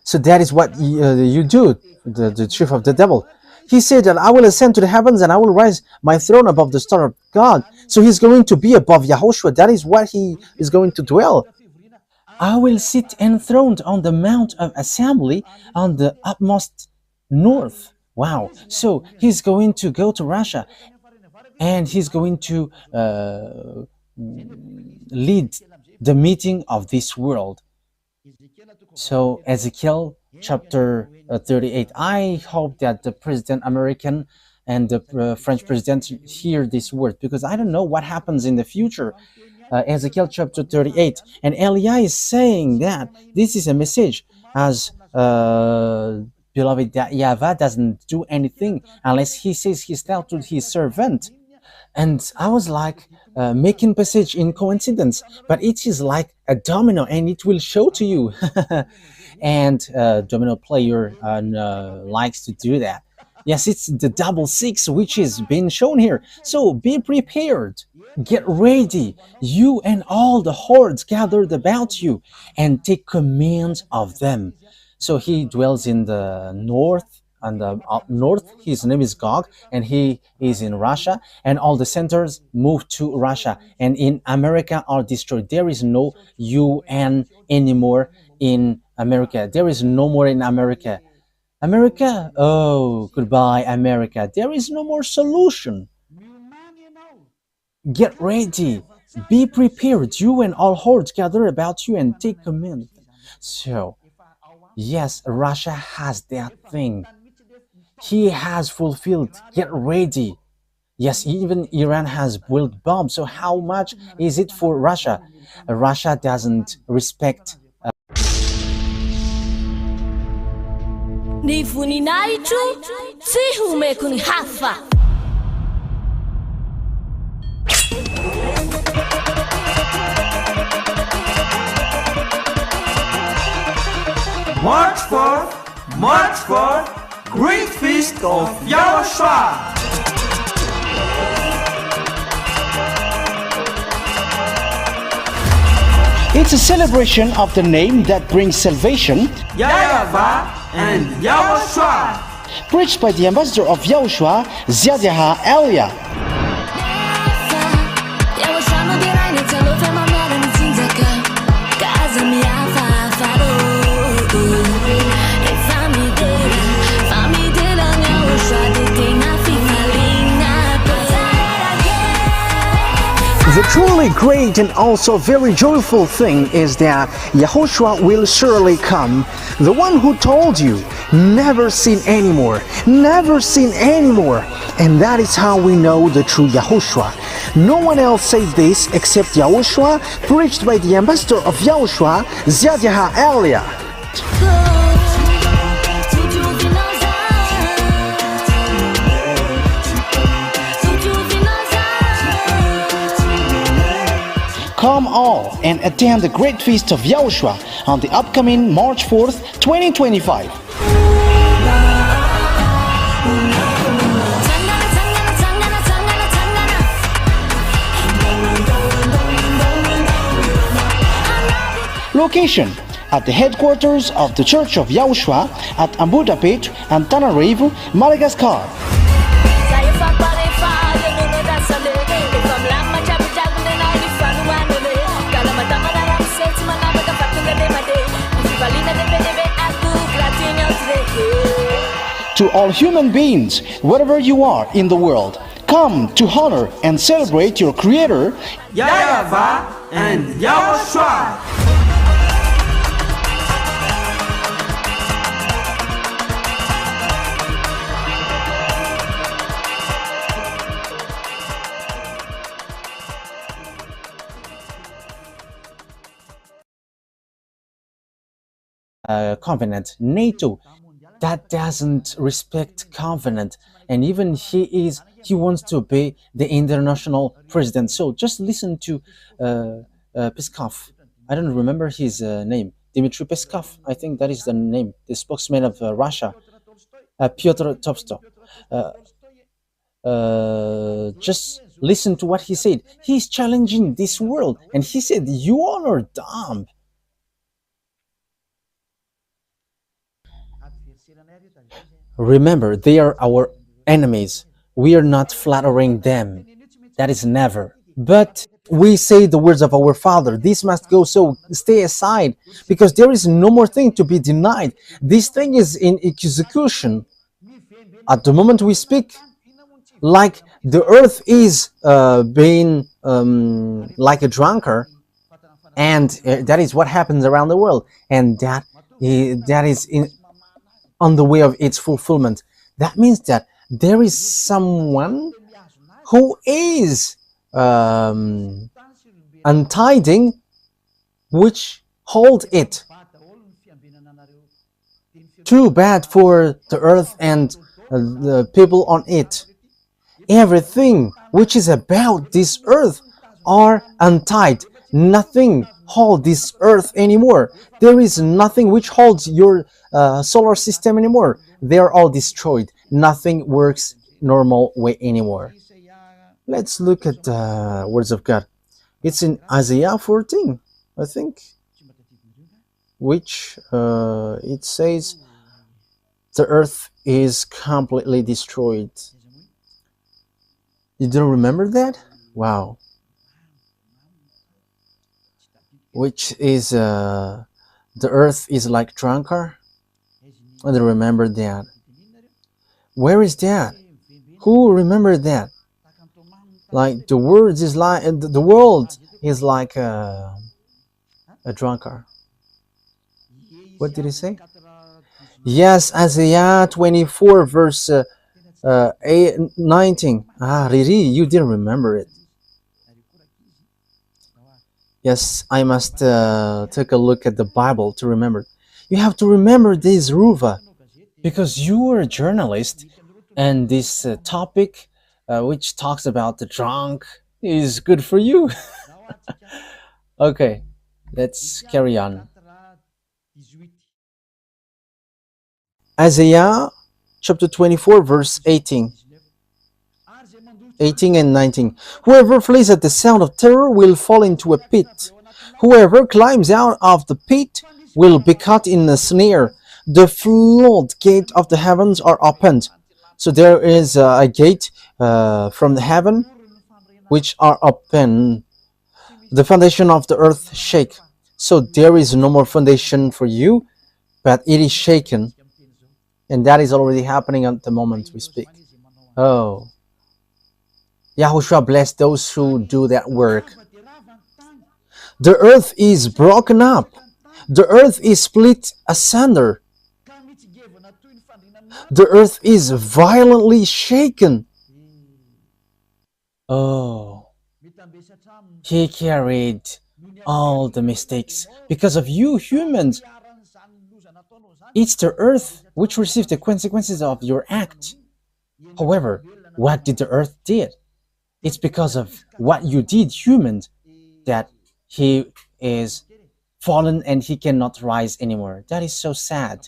So that is what you do, the chief of the devil. He said that I will ascend to the heavens and I will rise my throne above the star of God. So he's going to be above YAHOSHUAH. That is what he is going to dwell. I will sit enthroned on the mount of assembly on the utmost north. Wow. So he's going to go to Russia. And he's going to lead the meeting of this world. So Ezekiel chapter 38. I hope that the President American and the French President hear this word, because I don't know what happens in the future. Ezekiel chapter 38. And Eliah is saying that this is a message as beloved, that YAHVAH doesn't do anything unless he says he's tell to his servant. And I was like, making passage in coincidence, but it is like a domino and it will show to you. And domino player likes to do that. Yes, it's the double six which is being shown here. So be prepared. Get ready, you and all the hordes gathered about you, and take command of them. So he dwells in the north, and the up north. His name is Gog, and he is in Russia. And all the centers moved to Russia, and in America are destroyed. There is no UN anymore in America. There is no more in America. America, oh, goodbye, America. There is no more solution. Get ready, be prepared, you and all hordes gather about you and take command. So, yes, Russia has that thing. He has fulfilled. Get ready. Yes, even Iran has built bombs. So how much is it for Russia? Russia doesn't respect. Ni voninahitro tsy homeko ny hafa. March 4th, Great Feast of YAHOSHUAH. It's a celebration of the name that brings salvation, YAHVAH and YAHOSHUAH. preached by the ambassador of YAHOSHUAH, YAHVAH. The truly great and also very joyful thing is that Yahushua will surely come. The one who told you, never sin anymore, never sin anymore. And that is how we know the true Yahushua. No one else said this except Yahushua, preached by the ambassador of Yahushua, YAHVAH. Come all and attend the Great Feast of Yahushua on the upcoming March 4th, 2025. Location: at the headquarters of the Church of Yahushua at Ambudapet and Tananarivo, Madagascar. To all human beings, wherever you are in the world, come to honor and celebrate your Creator, YAHVAH and YAHOSHUAH. Covenant, NATO, that doesn't respect covenant, and even he wants to be the international president. So just listen to Peskov. I don't remember his name. Dmitry Peskov, I think that is the name, the spokesman of Russia. Pyotr Topsto. Just listen to what he said. He's challenging this world, and he said, "You all are dumb." Remember, they are our enemies. We are not flattering them. That is never. But we say the words of our Father. This must go, so stay aside, because there is no more thing to be denied. This thing is in execution. At the moment we speak, like the earth is being like a drunkard, and that is what happens around the world, and that is on the way of its fulfillment. That means that there is someone who is untiding which hold it. Too bad for the earth and the people on it. Everything which is about this earth are untied. Nothing holds this earth anymore. There is nothing which holds your solar system anymore. They are all destroyed. Nothing works normal way anymore. Let's look at the words of God. It's in Isaiah 14, I think, which it says the earth is completely destroyed. You don't remember that? Wow. Which is the earth is like drunkard? I don't remember that. Where is that? Who remembered that? Like the words is like the world is like a drunkard. What did he say? Yes, Isaiah 24 verse 19. Ah, Riri, you didn't remember it. Yes, I must take a look at the Bible to remember. You have to remember this, Ruva, because you are a journalist, and this topic, which talks about the drunk, is good for you. Okay, let's carry on. Isaiah chapter 24, verse 18. 18 and 19. Whoever flees at the sound of terror will fall into a pit. Whoever climbs out of the pit will be caught in a snare. The floodgate of the heavens are opened. So there is a gate from the heaven which are open. The foundation of the earth shake. So there is no more foundation for you, but it is shaken. And that is already happening at the moment we speak. Oh. Yahushua bless those who do that work. The earth is broken up. The earth is split asunder. The earth is violently shaken. Oh, he carried all the mistakes because of you humans. It's the earth which received the consequences of your act. However, what did the earth did? It's because of what you did, humans, that he is fallen and he cannot rise anymore. That is so sad.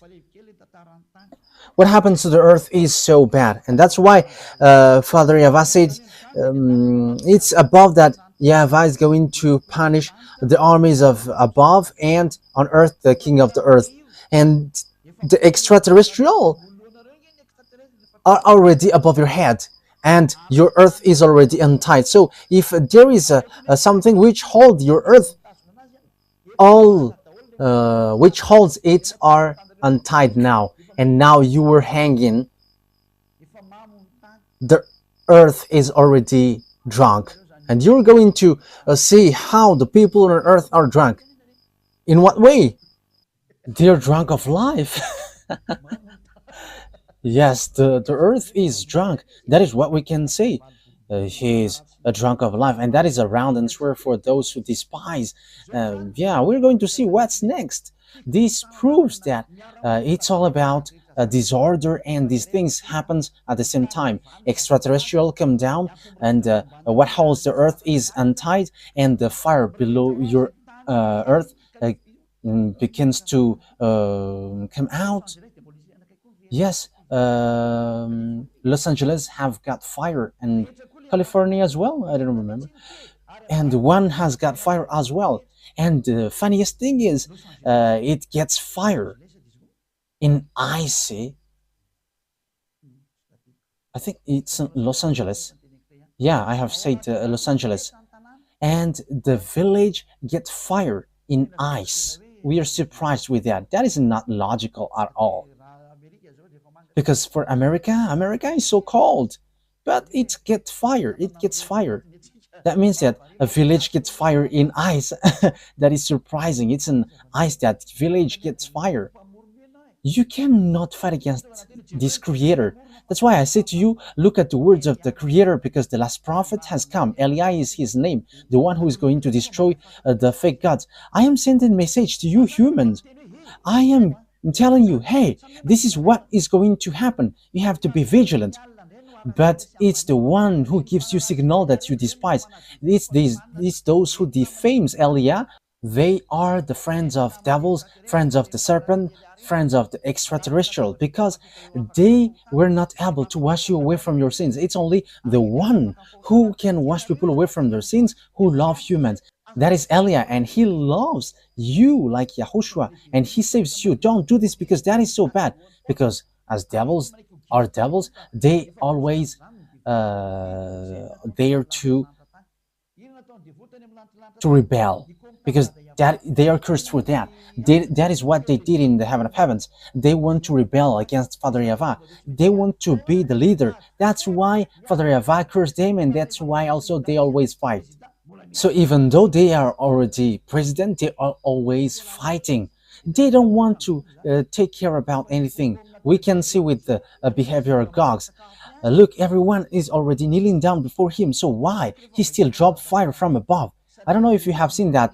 What happens to the earth is so bad, and that's why Father YAHVAH said it's above that YAHVAH is going to punish the armies of above, and on earth the king of the earth, and the extraterrestrial are already above your head, and your earth is already untied. So if there is something which holds your earth, all which holds it are untied now, and now you were hanging. The earth is already drunk, and you're going to see how the people on earth are drunk. In what way? They're drunk of life. Yes, the earth is drunk. That is what we can say. He is a drunk of life, and that is a round and swear for those who despise. Yeah, we're going to see what's next. This proves that it's all about disorder, and these things happens at the same time. Extraterrestrial come down, and what holds the earth is untied, and the fire below your earth begins to come out. Yes, Los Angeles have got fire, and California as well. I don't remember, and one has got fire as well. And the funniest thing is, it gets fire in icy. I think it's Los Angeles. Yeah, I have said Los Angeles, and the village gets fire in ice. We are surprised with that. That is not logical at all. Because for America is so cold, but it gets fire. It gets fire. That means that a village gets fire in ice. That is surprising. It's an ice that village gets fire. You cannot fight against this creator. That's why I say to you, look at the words of the creator, because the last prophet has come. Eliah is his name, the one who is going to destroy the fake gods. I am sending a message to you humans. I am telling you, hey, this is what is going to happen. You have to be vigilant. But it's the one who gives you signal that you despise. It's those who defames Eliah. They are the friends of devils, friends of the serpent, friends of the extraterrestrial, because they were not able to wash you away from your sins. It's only the one who can wash people away from their sins who love humans. That is Eliah, and he loves you like Yahushua, and he saves you. Don't do this because that is so bad. Because as devils are devils, they always dare to rebel, because that they are cursed for that. That is what they did in the heaven of heavens. They want to rebel against Father YAHVAH. They want to be the leader. That's why Father YAHVAH cursed them, and that's why also they always fight. So even though they are already president, they are always fighting. They don't want to take care about anything. We can see with the behavior of gods. Look, everyone is already kneeling down before him. So why he still dropped fire from above? I don't know if you have seen that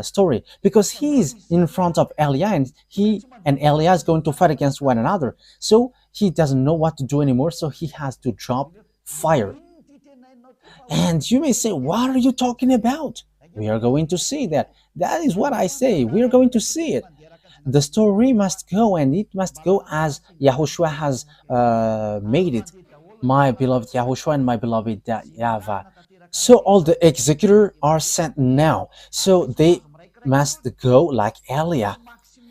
story, because he is in front of Eliah, and he and Eliah is going to fight against one another. So he doesn't know what to do anymore. So he has to drop fire. And you may say, what are you talking about? We are going to see that. That is what I say. We are going to see it. The story must go, and it must go as YAHOSHUAH has made it. My beloved YAHOSHUAH and my beloved YAHVAH. So all the executors are sent now. So they must go like Eliah.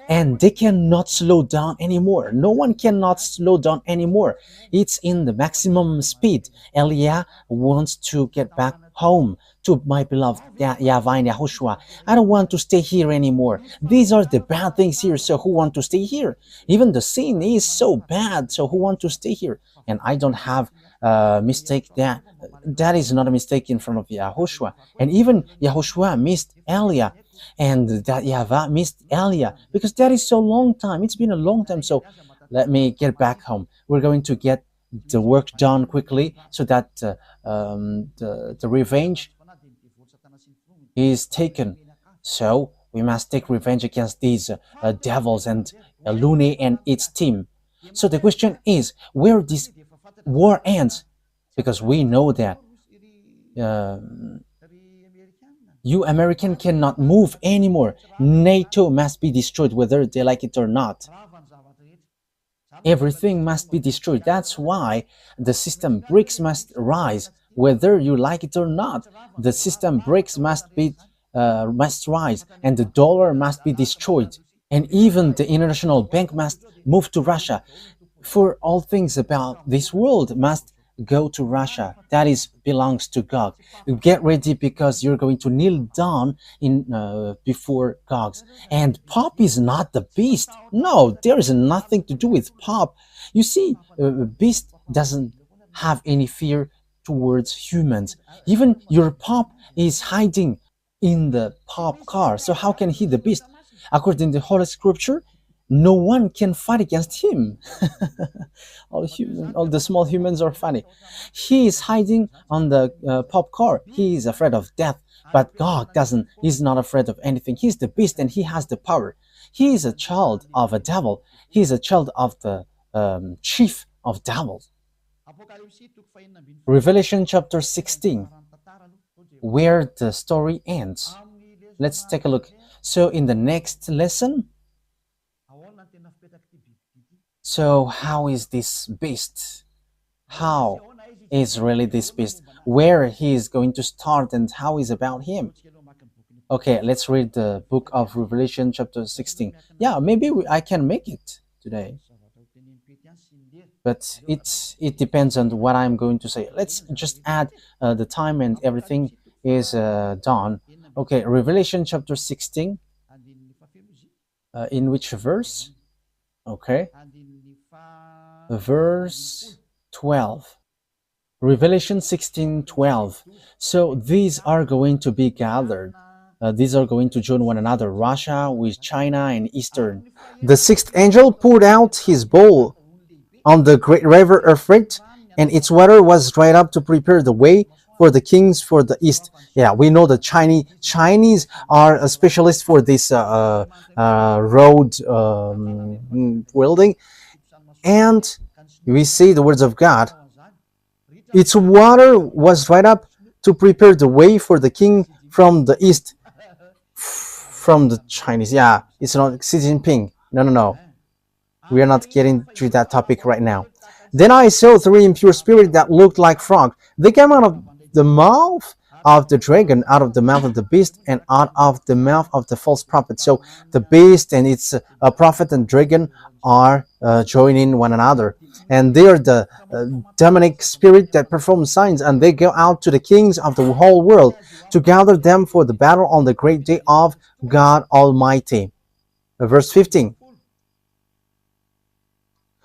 And they cannot slow down anymore. No one cannot slow down anymore. It's in the maximum speed. Eliah wants to get back home to my beloved YAHVAH and YAHOSHUAH. I don't want to stay here anymore. These are the bad things here, so who want to stay here? Even the sin is so bad, so who want to stay here? And I don't have a mistake. That is not a mistake in front of YAHOSHUAH. And even YAHOSHUAH missed Eliah, and that YAHVAH missed Eliah, because that is so long time. It's been a long time. So let me get back home. We're going to get the work done quickly, so that the revenge is taken. So we must take revenge against these devils and Lune and its team. So the question is, where this war ends, because we know that you American cannot move anymore. NATO must be destroyed, whether they like it or not. Everything must be destroyed. That's why the system BRICS must rise, whether you like it or not. The system BRICS must rise, and the dollar must be destroyed. And even the international bank must move to Russia. For all things about this world must go to Russia. That is belongs to God. Get ready, because you're going to kneel down before gods. And Pop is not the beast. No, there is nothing to do with Pop. You see, beast doesn't have any fear towards humans. Even your Pop is hiding in the Pop car. So how can he the beast? According to the Holy Scripture, no one can fight against him. All the small humans are funny. He is hiding on the Pop car. He is afraid of death, but God doesn't. He's not afraid of anything. He's the beast, and he has the power. He is a child of a devil. He is a child of the chief of devils. Revelation chapter 16, where the story ends. Let's take a look. So in the next lesson, so how is this beast? How is really this beast? Where he is going to start, and how is about him? Okay, let's read the book of Revelation chapter 16. Yeah, maybe I can make it today. But it depends on what I'm going to say. Let's just add the time, and everything is done. Okay, Revelation chapter 16. In which verse? Okay. Verse 12. Revelation 16:12. So these are going to be gathered. These are going to join one another, Russia with China and Eastern. The sixth angel poured out his bowl on the great river Euphrates, and its water was dried up to prepare the way for the kings for the east. Yeah, we know the Chinese are a specialist for this road building, and we see the words of God. Its water was dried up to prepare the way for the king from the east. From the Chinese, yeah, it's not Xi Jinping. No. We are not getting to that topic right now. Then I saw three impure spirits that looked like frogs. They came out of the mouth of the dragon, out of the mouth of the beast, and out of the mouth of the false prophet. So the beast and its prophet and dragon are joining one another. And they are the demonic spirit that perform signs, and they go out to the kings of the whole world to gather them for the battle on the great day of God Almighty. Verse 15.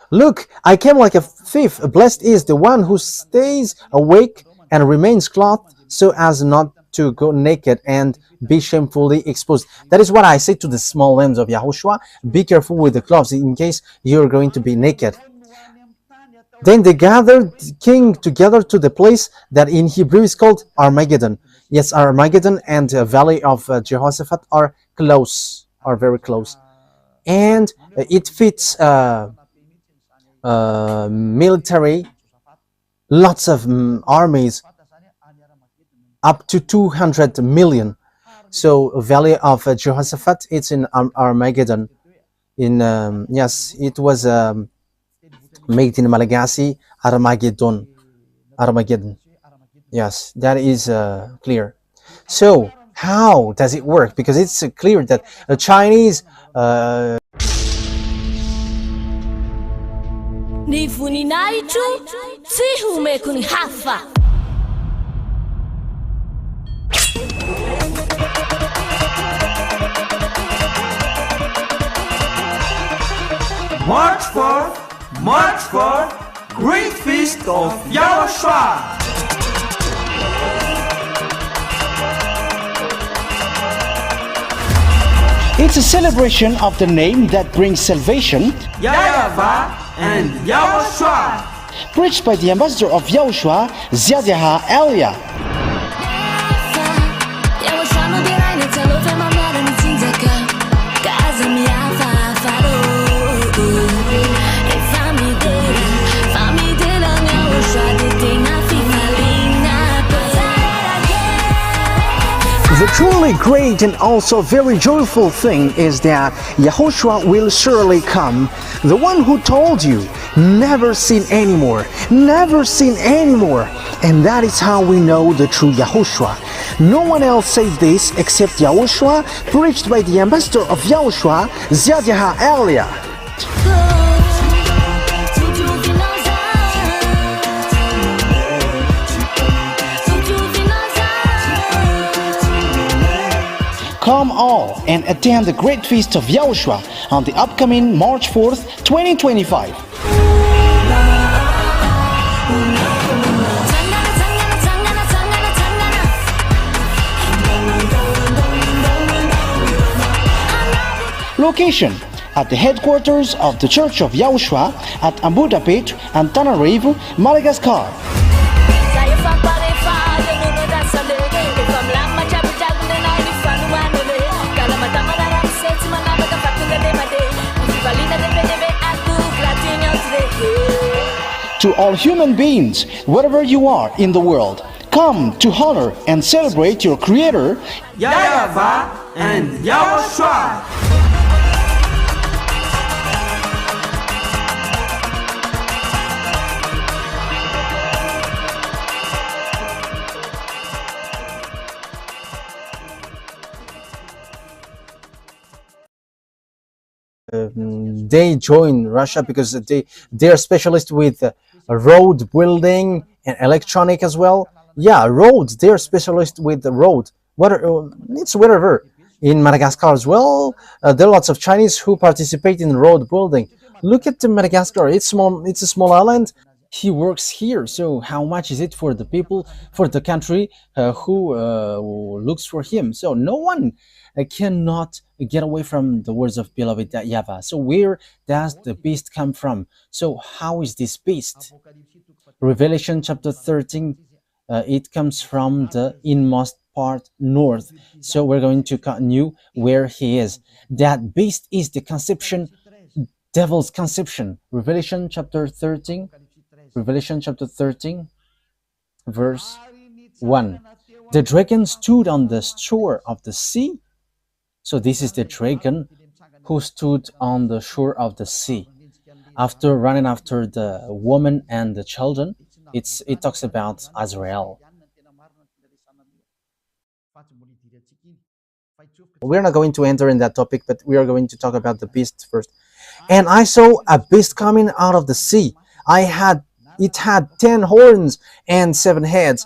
Look, I came like a thief. Blessed is the one who stays awake and remains clothed so as not to go naked and be shamefully exposed. That is what I say to the small lambs of YAHOSHUAH. Be careful with the clothes in case you're going to be naked. Then they gathered the king together to the place that in Hebrew is called Armageddon. Yes, Armageddon and the valley of Jehoshaphat are close, are very close. And it fits military, lots of armies, up to 200 million. So valley of Jehoshaphat, it's in Armageddon. In yes, it was made in Malagasy, Armageddon. Yes, that is clear. So how does it work? Because it's clear that the Chinese Ni voninahitro tsy homeko ny hafa. March 4th, Great Feast of YAHOSHUAH. It's a celebration of the name that brings salvation, YAHVAH and YAHOSHUAH. preached by the ambassador of YAHOSHUAH, YAHVAH. The truly great and also very joyful thing is that YAHOSHUAH will surely come. The one who told you, never seen anymore, never seen anymore. And that is how we know the true YAHOSHUAH. No one else said this except YAHOSHUAH, preached by the ambassador of YAHOSHUAH, YAHVAH. Come all and attend the Great Feast of YAHOSHUAH on the upcoming March 4th, 2025. Location: at the headquarters of the Church of YAHOSHUAH at Ambudapet and Tananarivo, Madagascar. To all human beings, wherever you are in the world, come to honor and celebrate your Creator, YAHVAH and YAHOSHUAH. They join Russia because they are specialists with road building and electronic as well. Yeah, roads. They are specialists with the road. It's wherever in Madagascar as well. There are lots of Chinese who participate in road building. Look at the Madagascar. It's small. It's a small island. he works here. So how much is it for the people, for the country who looks for him? So no one cannot get away from the words of beloved YAHVAH. So where does the beast come from? So how is this beast? Revelation chapter 13, it comes from the inmost part north. So we're going to continue where he is. That beast is the conception, devil's conception. Revelation chapter 13, verse 1. The dragon stood on the shore of the sea. So this is the dragon who stood on the shore of the sea. After running after the woman and the children, it talks about Azrael. We're not going to enter in that topic, but we are going to talk about the beast first. And I saw a beast coming out of the sea. It had 10 horns and 7 heads,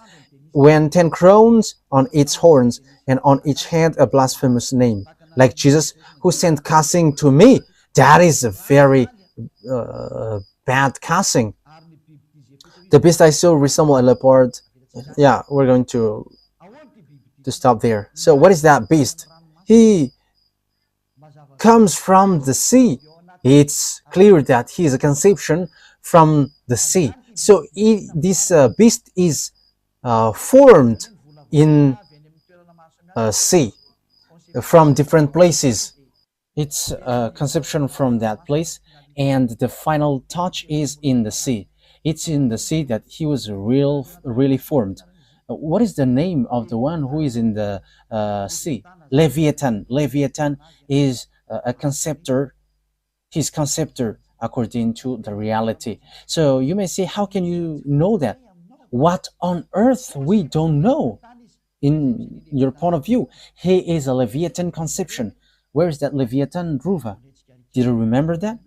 when 10 crowns on its horns, and on each head a blasphemous name, like Jesus, who sent cussing to me. That is a very bad cussing. The beast I saw resembled a leopard. Yeah, we're going to stop there. So what is that beast? He comes from the sea. It's clear that he is a conception from the sea. So this beast is formed in sea from different places. It's a conception from that place, and the final touch is in the sea. It's in the sea that he was really formed. What is the name of the one who is in the sea? Leviathan. Leviathan is a conceptor. His conceptor according to the reality. So you may say, how can you know that? What on earth we don't know? In your point of view, he is a Leviathan conception. Where is that Leviathan, Ruva? Did you remember that?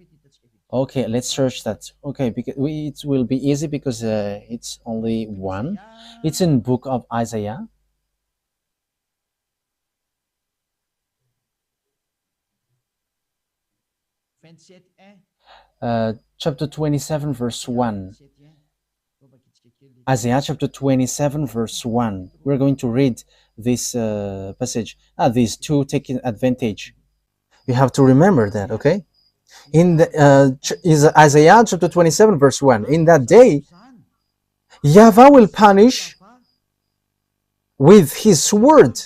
Okay, let's search that. Okay, because it will be easy because it's only one. It's in book of Isaiah. Chapter 27, verse 1. Isaiah chapter 27, verse 1. We're going to read this passage. These two taking advantage. You have to remember that, okay? In the is Isaiah chapter 27, verse 1. In that day, YAHVAH will punish with his sword,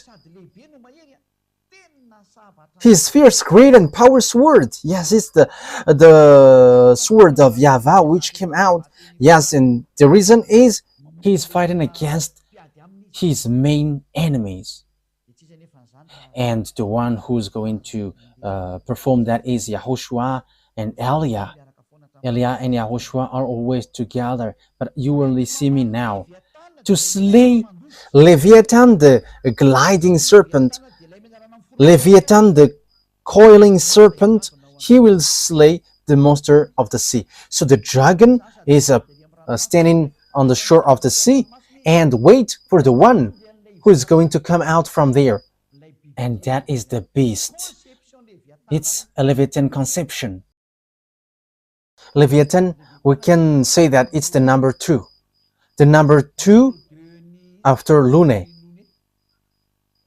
his fierce, great, and power sword. Yes, it's the sword of YAHVAH which came out. Yes, and the reason is he's fighting against his main enemies. And the one who's going to perform that is YAHOSHUAH and Eliah. Eliah and YAHOSHUAH are always together, but you only see me now. To slay Leviathan, the gliding serpent, Leviathan, the coiling serpent, he will slay the monster of the sea. So the dragon is standing on the shore of the sea and wait for the one who is going to come out from there. And that is the beast. It's a Leviathan conception. Leviathan, we can say that it's the number 2. The number 2 after Lune.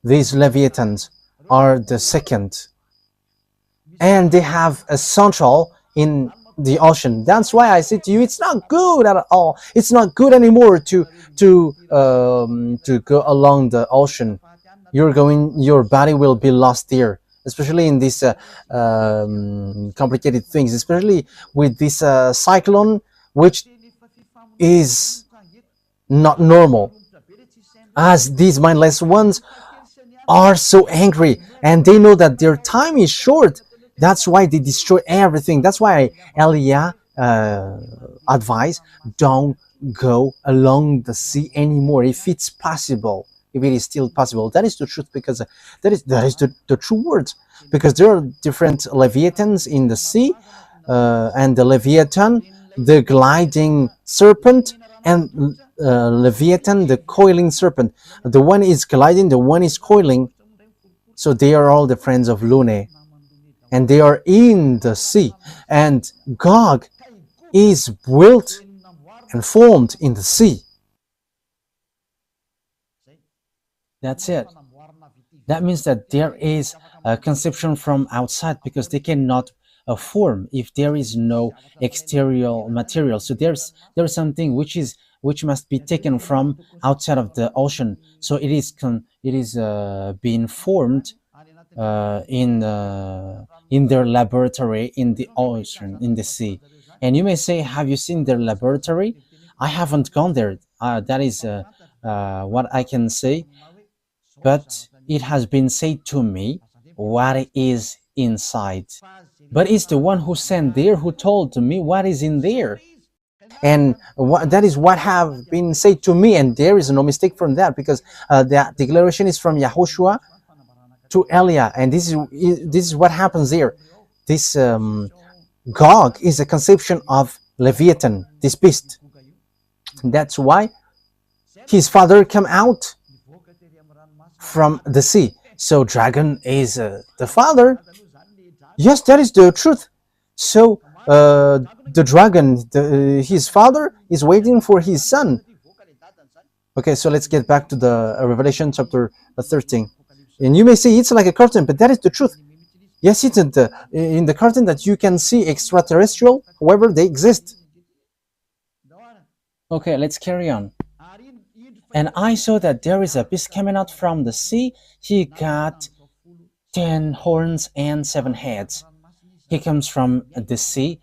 These Leviathans are the second. And they have a central in the ocean. That's why I say to you, it's not good at all. It's not good anymore to go along the ocean. Your body will be lost there, especially in these complicated things, especially with this cyclone, which is not normal. As these mindless ones are so angry and they know that their time is short. That's why they destroy everything. That's why Eliah advised, don't go along the sea anymore if it's possible. If it is still possible. That is the truth, because that is the true words, because there are different Leviathans in the sea, and the Leviathan, the gliding serpent, and Leviathan, the coiling serpent. The one is gliding, the one is coiling. So they are all the friends of Lune, and they are in the sea. And Gog is built and formed in the sea. That's it. That means that there is a conception from outside, because they cannot form if there is no exterior material. So there's something which must be taken from outside of the ocean. So it is being formed in their laboratory in the ocean, in the sea. And you may say, have you seen their laboratory? I haven't gone there. That is what I can say. But it has been said to me what is inside. But it's the one who sent there who told me what is in there. And that is what have been said to me, and there is no mistake from that, because the declaration is from YAHOSHUAH to Eliah, and this is what happens there. This Gog is a conception of Leviathan, this beast. That's why his father came out from the sea. So dragon is the father. Yes, that is the truth. So the dragon, his father, is waiting for his son. Okay, so let's get back to the Revelation chapter 13. And you may say it's like a curtain, but that is the truth. Yes, it's in the curtain that you can see extraterrestrial, however they exist. Okay, let's carry on. And I saw that there is a beast coming out from the sea. He got 10 horns and 7 heads. He comes from the sea.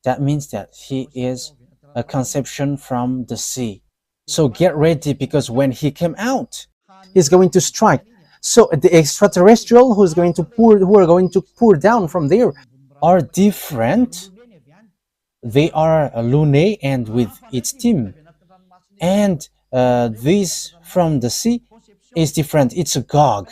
That means that he is a conception from the sea. So get ready, because when he came out, he's going to strike. So the extraterrestrial who are going to pour down from there are different. They are Lunae and with its team. And this from the sea is different. It's a Gog.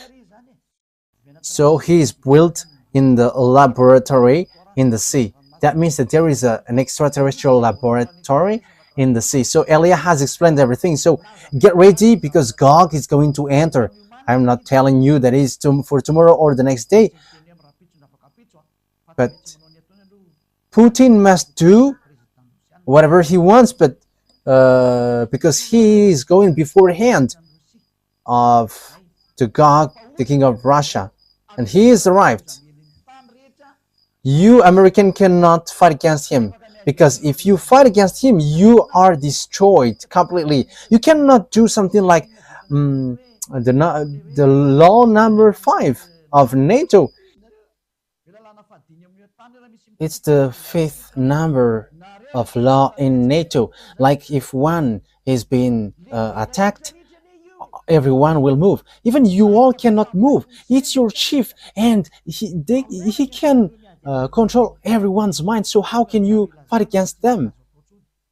So he is built in the laboratory in the sea. That means that there is an extraterrestrial laboratory in the sea. So Eliah has explained everything. So get ready, because Gog is going to enter. I'm not telling you that it's for tomorrow or the next day. But Putin must do whatever he wants, but because he is going beforehand of the Gog, the king of Russia, and he is arrived. You American cannot fight against him, because if you fight against him, you are destroyed completely. You cannot do something like the law number 5 of NATO. It's the 5th number of law in NATO. Like if one is being attacked, everyone will move. Even you all cannot move. It's your chief, and he can control everyone's mind. So how can you fight against them?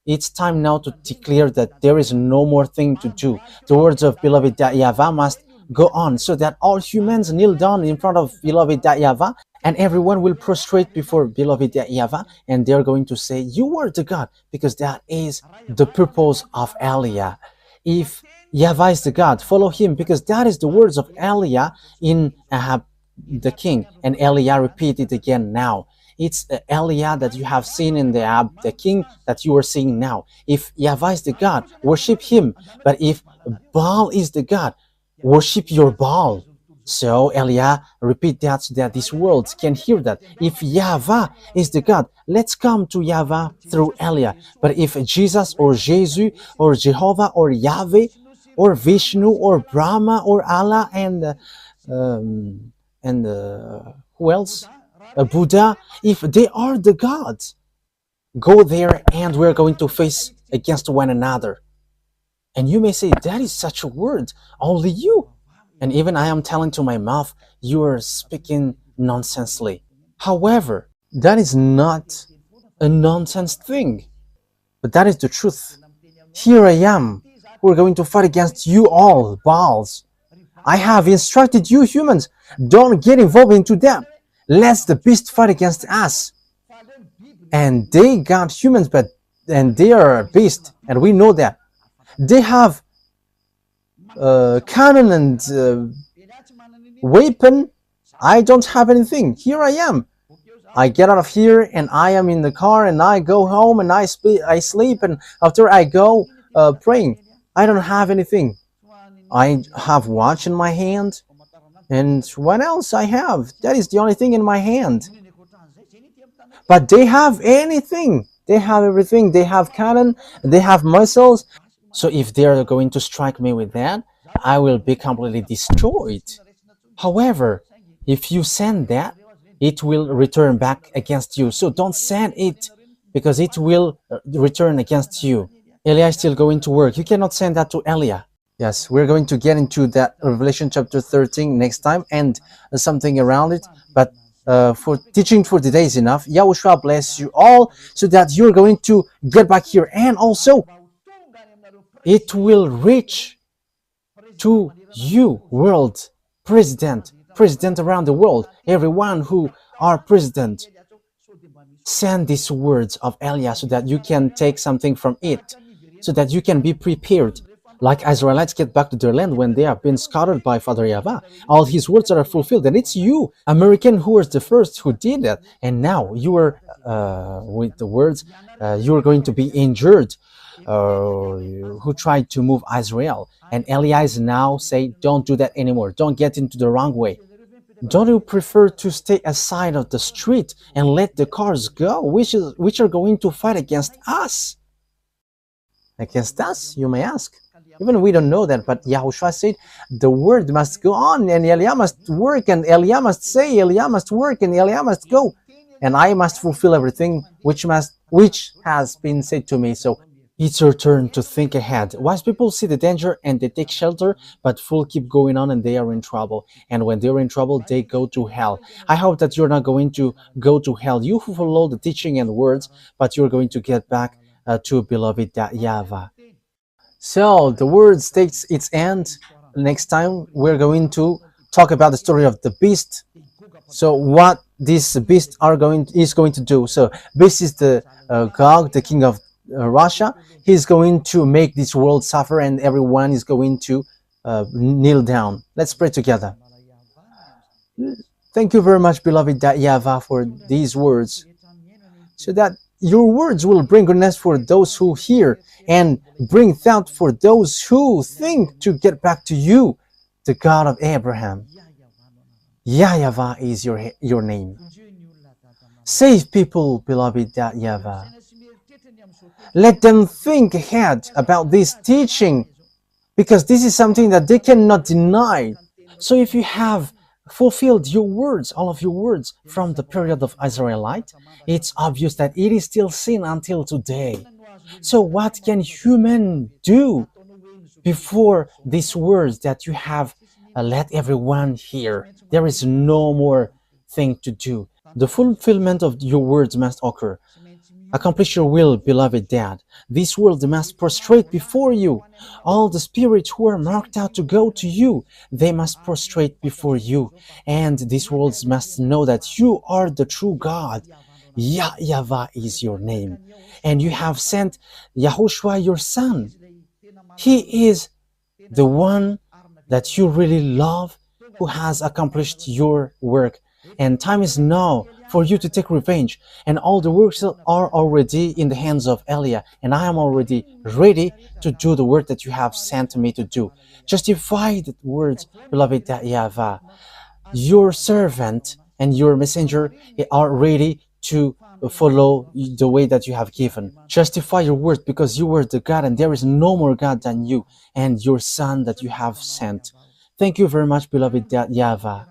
It's time now to declare that there is no more thing to do. The words of beloved YAHVAH must go on, so that all humans kneel down in front of beloved YAHVAH, and everyone will prostrate before beloved YAHVAH, and they're going to say, you are the God, because that is the purpose of Eliah. If YAHVAH is the God, follow him, because that is the words of Eliah in Ahab the king, and Eliah repeated again now. It's Eliah that you have seen in the Ahab the king that you are seeing now. If YAHVAH is the God, worship him. But if Baal is the God, worship your Baal. So Eliah repeat that, so that this world can hear that. If YAHVAH is the God, let's come to YAHVAH through Eliah. But if Jesus or Jesus or Jehovah or Yahweh or Vishnu or Brahma or Allah and who else? Buddha, if they are the gods, go there and we're going to face against one another. And you may say, that is such a word, only you. And even I am telling to my mouth, you are speaking nonsensely. However, that is not a nonsense thing, but that is the truth. Here I am. We're going to fight against you all, Baals. I have instructed you humans, don't get involved into them. Let the beast fight against us. And they got humans, and they are a beast, and we know that. They have cannon and weapon. I don't have anything. Here I am. I get out of here and I am in the car and I go home and I sleep, and after I go praying. I don't have anything. I have watch in my hand, and what else I have? That is the only thing in my hand. But they have anything. They have everything. They have cannon. They have missiles. So if they are going to strike me with that, I will be completely destroyed. However, if you send that, it will return back against you. So don't send it, because it will return against you. Eliah is still going to work. You cannot send that to Eliah. Yes, we're going to get into that Revelation chapter 13 next time and something around it. But for teaching for today is enough. Yahushua bless you all, so that you're going to get back here. And also, it will reach to you, world president around the world, everyone who are president. Send these words of Eliah so that you can take something from it, so that you can be prepared. Like Israelites get back to their land when they have been scattered by Father YAHVAH. All his words are fulfilled. And it's you, American, who was the first who did that. And now you are, with the words, you are going to be injured, who tried to move Israel. And Eliah is now saying, don't do that anymore. Don't get into the wrong way. Don't you prefer to stay aside of the street and let the cars go, which are going to fight against us? Against us, you may ask. Even we don't know that, but Yahushua said the word must go on, and Eliah must work, and Eliah must say, Eliah must work, and Eliah must go, and I must fulfill everything which has been said to me. So it's your turn to think ahead. Wise people see the danger and they take shelter, but fools keep going on and they are in trouble. And when they're in trouble, they go to hell. I hope that you're not going to go to hell. You who follow the teaching and words, but you're going to get back to beloved YAHVAH. So the words takes its end. Next time we're going to talk about the story of the beast. So what this beast is going to do. So beast is the Gog, the king of Russia. He's going to make this world suffer, and everyone is going to kneel down. Let's pray together. Thank you very much, beloved YAHVAH, for these words, so that your words will bring goodness for those who hear and bring thought for those who think to get back to you, the God of Abraham. YAHVAH is your name. Save people, beloved YAHVAH. Let them think ahead about this teaching, because this is something that they cannot deny. So if you have fulfilled your words, all of your words from the period of Israelite, it's obvious that it is still sin until today. So what can human do before these words that you have let everyone hear? There is no more thing to do. The fulfillment of your words must occur. Accomplish your will, beloved Dad. This world must prostrate before you. All the spirits who are marked out to go to you, they must prostrate before you. And this world must know that you are the true God. YAHVAH is your name. And you have sent YAHOSHUAH, your son. He is the one that you really love, who has accomplished your work. And time is now for you to take revenge. And all the works are already in the hands of Eliah. And I am already ready to do the work that you have sent me to do. Justify the words, beloved YAHVAH. Your servant and your messenger are ready to follow the way that you have given. Justify your word, because you are the God, and there is no more God than you and your son that you have sent. Thank you very much, beloved YAHVAH.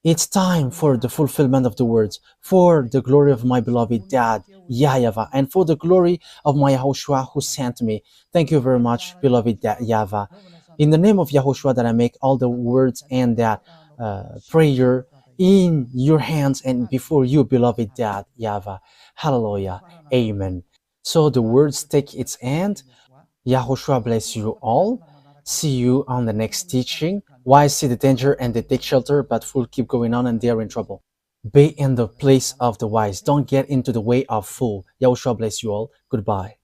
It's time for the fulfillment of the words, for the glory of my beloved Dad, YAHVAH, and for the glory of my YAHOSHUAH who sent me. Thank you very much, beloved YAHVAH. In the name of YAHOSHUAH that I make all the words and that prayer in your hands and before you, beloved Dad, YAHVAH. Hallelujah. Amen. So the words take its end. YAHOSHUAH bless you all. See you on the next teaching. Wise see the danger and they take shelter, but fools keep going on and they are in trouble. Be in the place of the wise. Don't get into the way of fool. YAHOSHUAH bless you all. Goodbye.